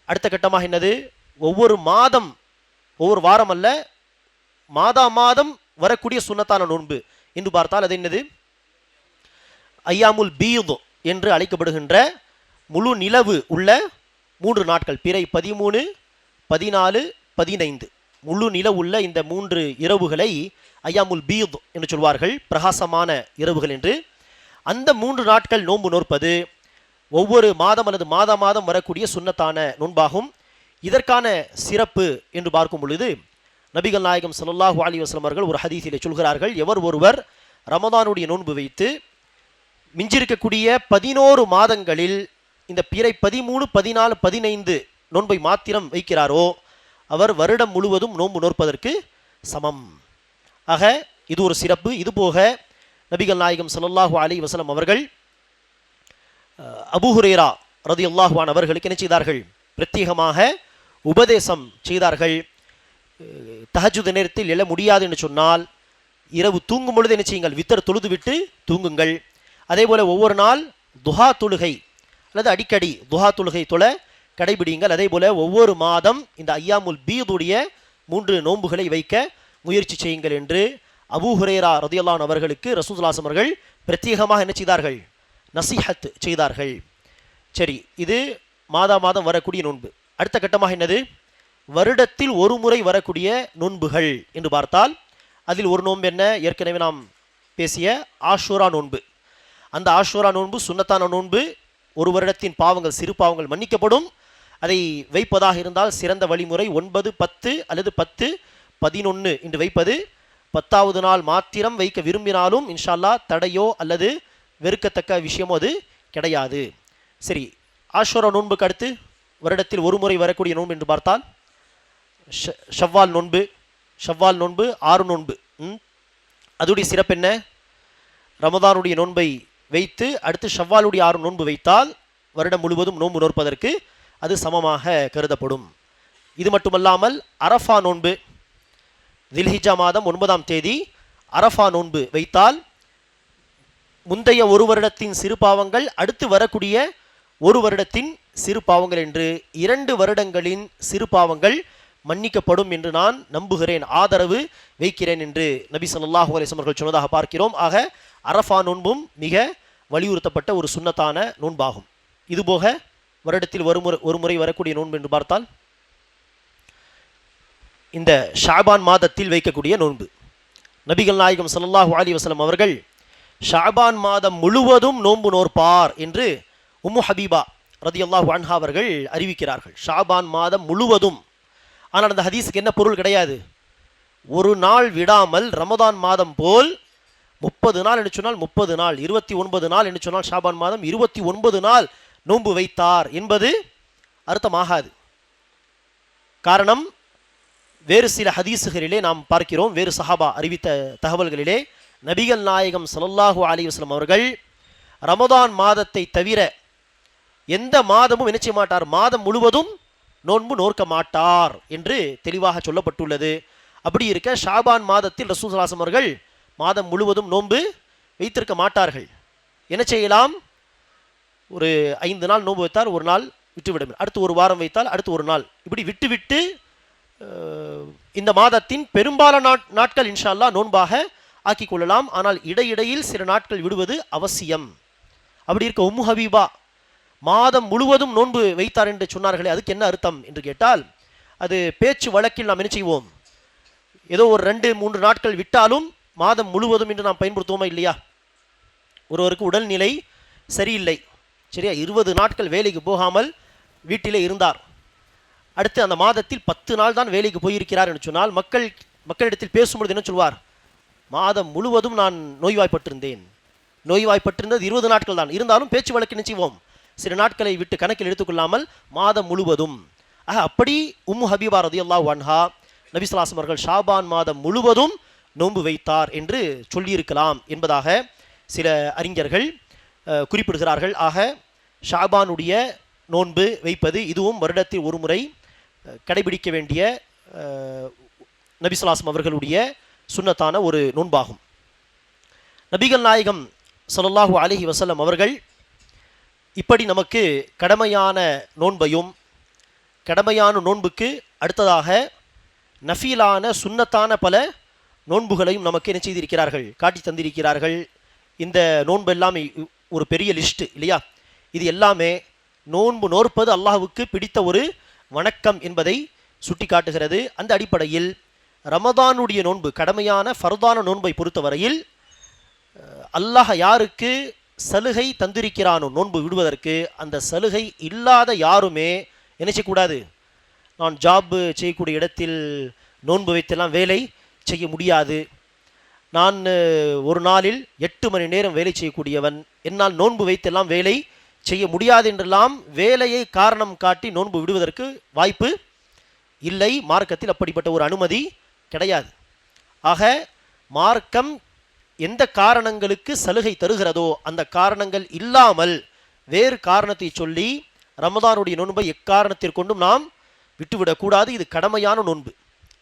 அடுத்த கட்டமாக என்னது? ஒவ்வொரு மாதம், ஒவ்வொரு வாரம் அல்ல, மாதம் வரக்கூடிய சுன்னத்தான நோன்பு என்று பார்த்தால் அது என்னது? ஐயாமுல் பீத் என்று அழைக்கப்படுகின்ற முழு நிலவு உள்ள 3 நாட்கள், பிறை 13, 14, 15. முழு நிலவுள்ள இந்த 3 இரவுகளை ஐயாமுல் பீத் என்று சொல்வார்கள், பிரகாசமான இரவுகள் என்று. அந்த 3 நாட்கள் நோன்பு நோற்பது ஒவ்வொரு மாதம் அல்லது மாதம் வரக்கூடிய சுன்னத்தான நோன்பாகும். இதற்கான சிறப்பு என்று பார்க்கும் பொழுது நபிகள் நாயகம் ஸல்லல்லாஹு அலைஹி வஸல்லம் அவர்கள் ஒரு ஹதீஸிலே சொல்கிறார்கள், எவர் ஒருவர் ரமதானுடைய நோன்பு வைத்து மிஞ்சிருக்கக்கூடிய 11 மாதங்களில் இந்த பிறை 13, 14, 15 நோன்பை மாத்திரம் வைக்கிறாரோ அவர் வருடம் முழுவதும் நோன்பு நோற்பதற்கு சமம். ஆக இது ஒரு சிறப்பு. இதுபோக நபிகள் நாயகம் ஸல்லல்லாஹு அலைஹி வஸல்லம் அவர்கள் அபூ ஹுரைரா ரலியல்லாஹு அன்ஹு அவர்களுக்கு என்ன செய்தார்கள்? பிரத்யேகமாக உபதேசம் செய்தார்கள். தஹஜ்ஜுத் நேரத்தில் எழ முடியாது என்று சொன்னால் இரவு தூங்கும் பொழுது என்ன செய்யுங்கள்? வித்தர் தொழுது விட்டு தூங்குங்கள். அதே போல ஒவ்வொரு நாள் துஹா தொழுகை அல்லது அடிக்கடி துஹா தொழுகை தொழ கடைபிடிங்கள். அதே போல ஒவ்வொரு மாதம் இந்த ஐயாமுல் பீதுடைய 3 நோன்புகளை வைக்க முயற்சி செய்யுங்கள் என்று அபூ ஹுரைரா ரலியல்லாஹு அன்ஹு அவர்களுக்கு ரசூலுல்லாஹி ஸல்லல்லாஹு அலைஹி வஸல்லம் அவர்கள் பிரத்யேகமாக என்ன செய்தார்கள்? நசீஹத் செய்தார்கள். சரி, இது மாதம் வரக்கூடிய நோன்பு. அடுத்த கட்டமாக என்னது? வருடத்தில் ஒரு முறை வரக்கூடிய நோன்புகள் என்று பார்த்தால் அதில் ஒரு நோன்பு என்ன? ஏற்கனவே நாம் பேசிய ஆஷூரா நோன்பு. அந்த ஆஷூரா நோன்பு சுன்னத்தான நோன்பு. ஒரு வருடத்தின் பாவங்கள், சிறு பாவங்கள் மன்னிக்கப்படும். அதை வைப்பதாக இருந்தால் சிறந்த வழிமுறை 9, 10 அல்லது 10, 11 என்று வைப்பது. 10வது நாள் மாத்திரம் வைக்க விரும்பினாலும் இன்ஷா அல்லாஹ் தடையோ அல்லது வெறுக்கத்தக்க விஷயமோ அது கிடையாது. சரி, ஆஷூரா நோன்புக்கு அடுத்து வருடத்தில் ஒரு முறை வரக்கூடிய நோன்பு என்று பார்த்தால் ஷவ்வால் நோன்பு. ஷவ்வால் நோன்பு 6 நோன்பு. அதோடைய சிறப்பு என்ன? ரமதானுடைய நோன்பை வைத்து அடுத்து ஷவ்வாலுடைய 6 நோன்பு வைத்தால் வருடம் முழுவதும் நோன்பு நோற்பதற்கு அது சமமாக கருதப்படும். இது மட்டுமல்லாமல் அரஃபா நோன்பு, தில்ஹிஜ்ஜா மாதம் 9ஆம் தேதி அரஃபா நோன்பு வைத்தால் முந்தைய ஒரு வருடத்தின் சிறு பாவங்கள், அடுத்து வரக்கூடிய ஒரு வருடத்தின் சிறு பாவங்கள் என்று 2 வருடங்களின் சிறு பாவங்கள் மன்னிக்கப்படும் என்று நான் நம்புகிறேன், ஆதரவு வைக்கிறேன் என்று நபி ஸல்லல்லாஹு அலைஹி வஸல்லம் அவர்கள் சொன்னதாக பார்க்கிறோம். ஆக அரஃபா நோன்பும் மிக வலியுறுத்தப்பட்ட ஒரு சுன்னத்தான நோன்பாகும். இதுபோக வருடத்தில் ஒரு முறை வரக்கூடிய நோன்பு என்று பார்த்தால் இந்த ஷாபான் மாதத்தில் வைக்கக்கூடிய நோன்பு. நபிகள் நாயகம் ஸல்லல்லாஹு அலைஹி வஸல்லம் அவர்கள் ஷாபான் மாதம் முழுவதும் நோன்பு நோற்பார் என்று உம்மு ஹபீபா ரலியல்லாஹு அன்ஹா அவர்கள் அறிவிக்கிறார்கள். ஷாபான் மாதம் முழுவதும். ஆனால் அந்த ஹதீஸுக்கு என்ன பொருள் கிடையாது? ஒரு நாள் விடாமல் ரமதான் மாதம் போல் 30 நாள் என்று சொன்னால் 30 நாள், 29 நாள் என்று சொன்னால் ஷாபான் மாதம் 29 நாள் நோன்பு வைத்தார் என்பது அர்த்தமாகாது. காரணம், வேறு சில ஹதீஸுகளிலே நாம் பார்க்கிறோம், வேறு சஹாபா அறிவித்த தகவல்களிலே நபிகள் நாயகம் ஸல்லல்லாஹு அலைஹி வஸல்லம் அவர்கள் ரமதான் மாதத்தை தவிர எந்த மாதமும் என்ன செய்ய மாட்டார்? மாதம் முழுவதும் நோன்பு நோற்க மாட்டார் என்று தெளிவாக சொல்லப்பட்டுள்ளது. அப்படி இருக்க ஷாபான் மாதத்தில் ரசூல் ஸல்லல்லாஹு அலைஹி வஸல்லம் அவர்கள் மாதம் முழுவதும் நோன்பு வைத்திருக்க மாட்டார்கள். என்ன செய்யலாம்? ஒரு 5 நாள் நோன்பு வைத்தால் ஒரு நாள் விட்டுவிடும், அடுத்து ஒரு வாரம் வைத்தால் அடுத்து ஒரு நாள், இப்படி விட்டு விட்டு இந்த மாதத்தின் பெரும்பாலான நாட்கள் இன்ஷா அல்லாஹ் நோன்பாக ஆக்கிக் கொள்ளலாம். ஆனால் இடையிடையில் சில நாட்கள் விடுவது அவசியம். அப்படி இருக்க உம்மு ஹபீபா மாதம் முழுவதும் நோன்பு வைத்தார் என்று சொன்னார்களே, அதுக்கு என்ன அர்த்தம் என்று கேட்டால், அது பேச்சு வழக்கில் நாம் என்ன செய்வோம்? ஏதோ ஒரு 2-3 நாட்கள் விட்டாலும் மாதம் முழுவதும் என்று நாம் பயன்படுத்துவோமா இல்லையா? ஒருவருக்கு உடல்நிலை சரியில்லை, சரியா, 20 நாட்கள் வேலைக்கு போகாமல் வீட்டிலே இருந்தார். அடுத்து அந்த மாதத்தில் 10 நாள் தான் வேலைக்கு போயிருக்கிறார் என்று சொன்னால் மக்களிடத்தில் பேசும்பொழுது என்ன சொல்வார்? மாதம் முழுவதும் நான் நோய்வாய்ப்பட்டிருந்தேன். நோய்வாய்ப்பட்டிருந்தது 20 நாட்கள் தான், இருந்தாலும் பேச்சு வழக்கு என்ன செய்வோம்? சில நாட்களை விட்டு கணக்கில் எடுத்துக்கொள்ளாமல் மாதம் முழுவதும். அப்படி உம்மு ஹபீபா ரலியல்லாஹு அன்ஹா நபி ஸல்லல்லாஹு அலைஹி வஸல்லம் அவர்கள் ஷாபான் மாதம் முழுவதும் நோன்பு வைத்தார் என்று சொல்லியிருக்கலாம் என்பதாக சில அறிஞர்கள் குறிப்பிடுகிறார்கள். ஆக ஷாபானுடைய நோன்பு வைப்பது இதுவும் வருடத்தில் ஒரு முறை கடைபிடிக்க வேண்டிய நபி ஸல்லல்லாஹு அலைஹி வஸல்லம் அவர்களுடைய சுன்னத்தான ஒரு நோன்பாகும். நபிகள் நாயகம் ஸல்லல்லாஹு அலைஹி வஸல்லம் அவர்கள் இப்படி நமக்கு கடமையான நோன்பையும், கடமையான நோன்புக்கு அடுத்ததாக நஃபீலான சுன்னத்தான பல நோன்புகளையும் நமக்கு என்ன செய்திருக்கிறார்கள்? காட்டி தந்திருக்கிறார்கள். இந்த நோன்பு எல்லாமே ஒரு பெரிய லிஸ்ட் இல்லையா? இது எல்லாமே நோன்பு நோற்பது அல்லாஹ்வுக்கு பிடித்த ஒரு வணக்கம் என்பதை சுட்டி காட்டுகிறது. அந்த அடிப்படையில் ரமதானுடைய நோன்பு, கடமையான ஃபர்தான நோன்பை பொறுத்தவரையில் அல்லாஹ் யாருக்கு சலுகை தந்திருக்கிறானோ நோன்பு விடுவதற்கு, அந்த சலுகை இல்லாத யாருமே என்ன செய்யக்கூடாது, நான் ஜாப் செய்யக்கூடிய இடத்தில் நோன்பு வைத்தெல்லாம் வேலை செய்ய முடியாது, நான் ஒரு நாளில் 8 மணி நேரம் வேலை செய்யக்கூடியவன், என்னால் நோன்பு வைத்தெல்லாம் வேலை செய்ய முடியாது என்றெல்லாம் வேலையை காரணம் காட்டி நோன்பு விடுவதற்கு வாய்ப்பு இல்லை. மார்க்கத்தில் அப்படிப்பட்ட ஒரு அனுமதி கிடையாது. ஆக மார்க்கம் எந்த காரணங்களுக்கு சலுகை தருகிறதோ அந்த காரணங்கள் இல்லாமல் வேறு காரணத்தை சொல்லி ரமதானுடைய நோன்பை எக்காரணத்திற்கொண்டும் நாம் விட்டுவிடக்கூடாது. இது கடமையான நோன்பு.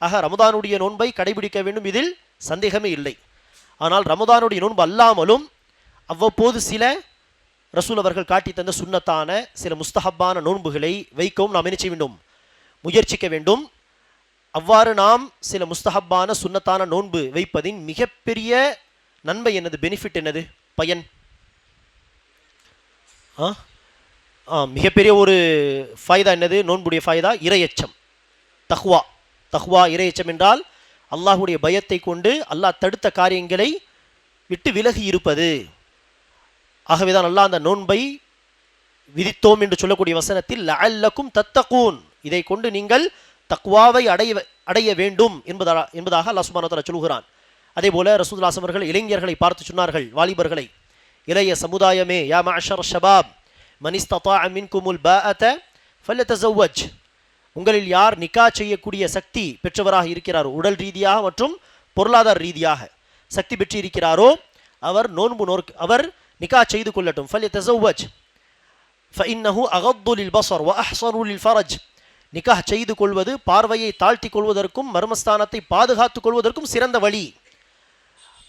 ஆக ரமதானுடைய நோன்பை கடைபிடிக்க வேண்டும், இதில் சந்தேகமே இல்லை. ஆனால் ரமதானுடைய நோன்பு அல்லாமலும் அவ்வப்போது சில ரசூல் அவர்கள் காட்டி தந்த சுன்னத்தான சில முஸ்தஹப்பான நோன்புகளை வைக்கவும் நாம் என்ன செய்ய வேண்டும், முயற்சிக்க வேண்டும். அவ்வாறு நாம் சில முஸ்தஹப்பான சுன்னத்தான நோன்பு வைப்பதின் மிகப்பெரிய நன்மை என்னது, பெனிஃபிட் என்னது, பயன்? மிகப்பெரிய ஒரு ஃபாய்தா என்னது, நோன்புடைய ஃபாய்தா இறையச்சம், தஹ்வா. தஹ்வா இறையச்சம் என்றால் அல்லாஹுடைய பயத்தை கொண்டு அல்லாஹ் தடுத்த காரியங்களை விட்டு விலகி இருப்பது. ஆகவேதான் அல்லாஹ் அந்த நோன்பை விதித்தோம் என்று சொல்லக்கூடிய வசனத்தில் லஅல்லக்கும் தத்தகூன், இதை கொண்டு நீங்கள் தக்வாவை அடைய வேண்டும் என்பதாக அல்லாஹ் சுப்ஹானஹு வ தஆலா சொல்கிறான். அதே போல ரசூலுல்லாஹி அவர்கள் இளைஞர்களை பார்த்து சொன்னார்கள், வாலிபர்களை, இளைய சமுதாயமே, யா மஅஷர் ஷபாப் மன் இஸ்ததாஅ மின்குமுல் பாஅத ஃபல்யதஸவ்வஜ், உங்களில் யார் நிக்கா செய்யக்கூடிய சக்தி பெற்றவராக இருக்கிறாரோ, உடல் ரீதியாக மற்றும் பொருளாதார ரீதியாக சக்தி பெற்று இருக்கிறாரோ, அவர் அவர் நிக்கா செய்து கொள்ளட்டும். ஃபல்யதஸவ்வஜ் ஃபஇன்னஹு அகத்து லில்பஸர் வ அஹ்ஸனு லில்ஃபரஜ், நிக்காஹ் செய்து கொள்வது பார்வையை தாழ்த்தி கொள்வதற்கும் மர்மஸ்தானத்தை பாதுகாத்துக் கொள்வதற்கும் சிறந்த வழி.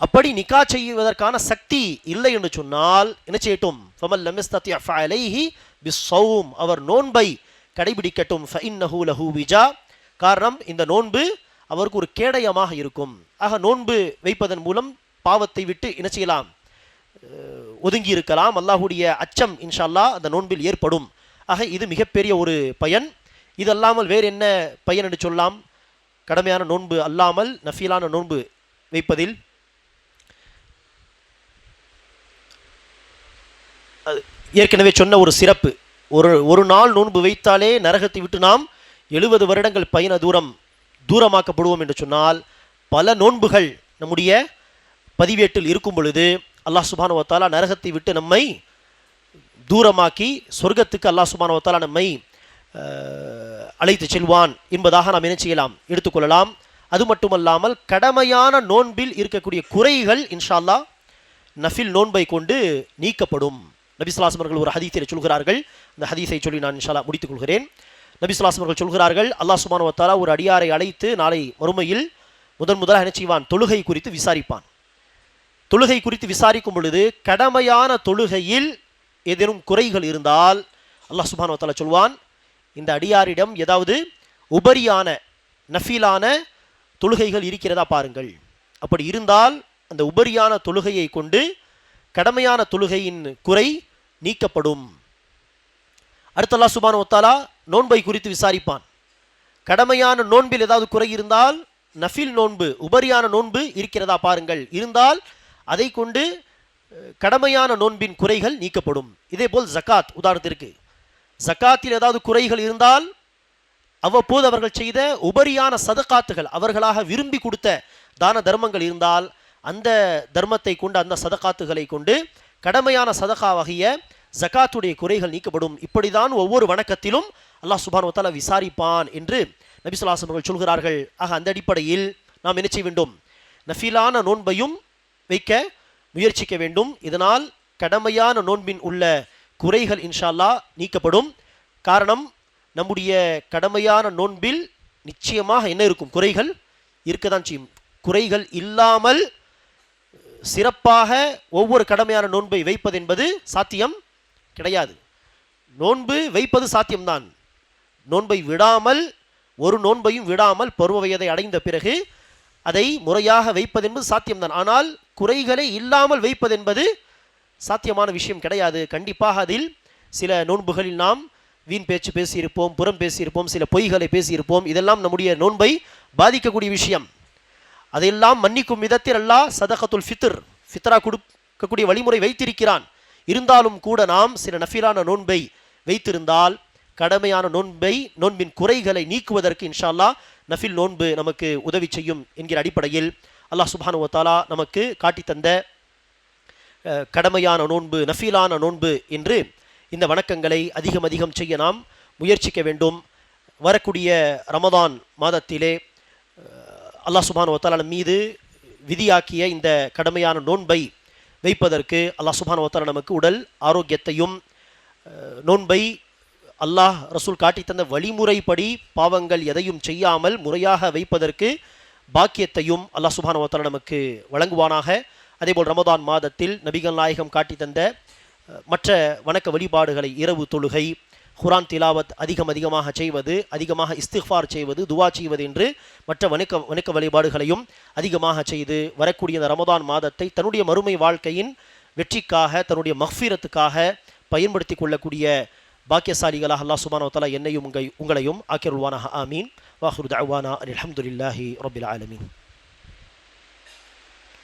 அப்படி நிக்கா செய்வதற்கான சக்தி இல்லை என்று சொன்னால் என்ன செய்யட்டும், ஃபமன் லம் யஸ்ததி' ஃபஅலைஹி பிஸ்ஸௌம், அவர் நோன்பை கடைபிடிக்கட்டும். ஃபஇன்னஹு லஹு விஜா, காரணம் இந்த நோன்பு அவருக்கு ஒரு கேடயமாக இருக்கும். ஆக நோன்பு வைப்பதன் மூலம் பாவத்தை விட்டு என்ன செய்யலாம், ஒதுங்கி இருக்கலாம். அல்லாஹுடைய அச்சம் இன்ஷா அல்லாஹ் அந்த நோன்பில் ஏற்படும். ஆக இது மிகப்பெரிய ஒரு பயன். இது அல்லாமல் வேறு என்ன பயன் என்று சொல்லலாம்? கடமையான நோன்பு அல்லாமல் நஃபீலான நோன்பு வைப்பதில் ஏற்கனவே சொன்ன ஒரு சிறப்பு, ஒரு நாள் நோன்பு வைத்தாலே நரகத்தை விட்டு நாம் 70 வருடங்கள் பயண தூரமாக்கப்படுவோம் என்று சொன்னால், பல நோன்புகள் நம்முடைய பதிவேட்டில் இருக்கும் பொழுது அல்லாஹ் சுப்ஹானஹு வ தஆலா நரகத்தை விட்டு நம்மை தூரமாக்கி சொர்க்கத்துக்கு அல்லாஹ் சுப்ஹானஹு வ தஆலா நம்மை அழைத்து செல்வான் என்பதாக நாம் என்ன செய்யலாம், எடுத்துக்கொள்ளலாம். அது மட்டுமல்லாமல் கடமையான நோன்பில் இருக்கக்கூடிய குறைகள் இன்ஷா அல்லாஹ் நஃபில் நோன்பை கொண்டு நீக்கப்படும். நபி ஸல்லல்லாஹு அலைஹி வஸல்லம் ஒரு ஹதீஸில் சொல்கிறார்கள், அந்த ஹதீஸை சொல்லி நான் இன்ஷா அல்லாஹ் முடித்துக் கொள்கிறேன். நபி ஸல்லல்லாஹு அலைஹி வஸல்லம் சொல்கிறார்கள், அல்லாஹ் சுப்ஹானஹு வ தஆலா ஒரு அடியாரை அழைத்து நாளை மறுமையில் முதலாக என்ன செய்வான், தொழுகை குறித்து விசாரிப்பான். தொழுகை குறித்து விசாரிக்கும் பொழுது கடமையான தொழுகையில் ஏதேனும் குறைகள் இருந்தால் அல்லாஹ் சுப்ஹானஹு வ தஆலா சொல்வான், இந்த அடியாரிடம் ஏதாவது உபரியான நஃபீலான தொழுகைகள் இருக்கிறதா பாருங்கள். அப்படி இருந்தால் அந்த உபரியான தொழுகையை கொண்டு கடமையான தொழுகையின் குறை நீக்கப்படும். அடுத்து அல்லாஹ் சுப்ஹானஹு வ தஆலா நோன்பை குறித்து விசாரிப்பான். கடமையான நோன்பில் ஏதாவது குறை இருந்தால் நஃபில் நோன்பு, உபரியான நோன்பு இருக்கிறதா பாருங்கள். இருந்தால் அதை கொண்டு கடமையான நோன்பின் குறைகள் நீக்கப்படும். இதே போல் ஜகாத், உதாரணத்திற்கு ஜகாத்தில் ஏதாவது குறைகள் இருந்தால் அவ்வப்போது அவர்கள் செய்த உபரியான சதகாத்துகள், அவர்களாக விரும்பி கொடுத்த தான தர்மங்கள் இருந்தால் அந்த தர்மத்தை கொண்டு, அந்த சதகாத்துகளை கொண்டு கடமையான சதகாவாகிய ஜகாத்துடைய குறைகள் நீக்கப்படும். இப்படிதான் ஒவ்வொரு வணக்கத்திலும் அல்லாஹ் சுப்ஹானஹு வ தஆலா விசாரிப்பான் என்று நபி ஸல்லல்லாஹு அலைஹி வஸல்லம் சொல்கிறார்கள். ஆக அந்த அடிப்படையில் நாம் என்ன செய்ய வேண்டும், நஃபிலான நோன்பையும் வைக்க முயற்சிக்க வேண்டும். இதனால் கடமையான நோன்பின் உள்ள குறைகள் இன்ஷா அல்லாஹ் நீக்கப்படும். காரணம், நம்முடைய கடமையான நோன்பில் நிச்சயமாக என்ன இருக்கும், குறைகள் இருக்கதான் செய்யும். குறைகள் இல்லாமல் சிறப்பாக ஒவ்வொரு கடமையான நோன்பை வைப்பது என்பது சாத்தியம் கிடையாது. நோன்பு வைப்பது சாத்தியம்தான், நோன்பை விடாமல், ஒரு நோன்பையும் விடாமல் பருவ வயதை அடைந்த பிறகு அதை முறையாக வைப்பது என்பது சாத்தியம்தான். ஆனால் குறைகளை இல்லாமல் வைப்பது என்பது சாத்தியமான விஷயம் கிடையாது. கண்டிப்பாக அதில் சில நோன்புகளில் நாம் வீண் பேச்சு பேசியிருப்போம், புறம் பேசியிருப்போம், சில பொய்களை பேசியிருப்போம். இதெல்லாம் நம்முடைய நோன்பை பாதிக்கக்கூடிய விஷயம். அதையெல்லாம் மன்னிக்கும் விதத்தில் அல்லாஹ் சதகத்துல் ஃபித்ரா கொடுக்கக்கூடிய வழிமுறை வைத்திருக்கிறான். இருந்தாலும் கூட நாம் சில நஃபிலான நோன்பை வைத்திருந்தால் கடமையான நோன்பின் குறைகளை நீக்குவதற்கு இன்ஷா அல்லாஹ் நஃபில் நோன்பு நமக்கு உதவி செய்யும் என்கிற அடிப்படையில் அல்லாஹ் சுப்ஹானஹு வ தஆலா நமக்கு காட்டித்தந்த கடமையான நோன்பு, நஃபிலான நோன்பு என்று இந்த வணக்கங்களை அதிகம் அதிகம் செய்ய நாம் முயற்சிக்க வேண்டும். வரக்கூடிய ரமதான் மாதத்திலே அல்லாஹ் சுப்ஹானஹு வ தஆலா மீது விதியாக்கிய இந்த கடமையான நோன்பை வைப்பதற்கு அல்லாஹ் சுப்ஹானஹு வ தஆலா நமக்கு உடல் ஆரோக்கியத்தையும், நோன்பை அல்லாஹ் ரசூல் காட்டி தந்த வழிமுறைப்படி பாவங்கள் எதையும் செய்யாமல் முறையாக வைப்பதற்கு பாக்கியத்தையும் அல்லாஹ் சுப்ஹானஹு வ தஆலா நமக்கு வழங்குவானாக. அதேபோல் ரமதான் மாதத்தில் நபிகள் நாயகம் காட்டி தந்த மற்ற வணக்க வழிபாடுகளை, இரவு தொழுகை, குர்ஆன் திலாவத் அதிகமாக செய்வது, அதிகமாக இஸ்திக்ஃபார் செய்வது, துவா செய்வது என்று மற்ற வணக்க வழிபாடுகளையும் அதிகமாக செய்து வரக்கூடிய இந்த ரமதான் மாதத்தை தன்னுடைய மறுமை வாழ்க்கையின் வெற்றிக்காக, தன்னுடைய மஃபிரத்துக்காக பயன்படுத்தி கொள்ளக்கூடிய பாக்கியசாலிகளாக அல்லாஹ் சுப்ஹானஹு வ தஆலா என்னையும் உங்களையும் ஆக்கியருள்வானாக. ஆமீன். வாஹிரு தஅவானா அல்ஹம்துலில்லாஹி ரப்பில் ஆலமீன்.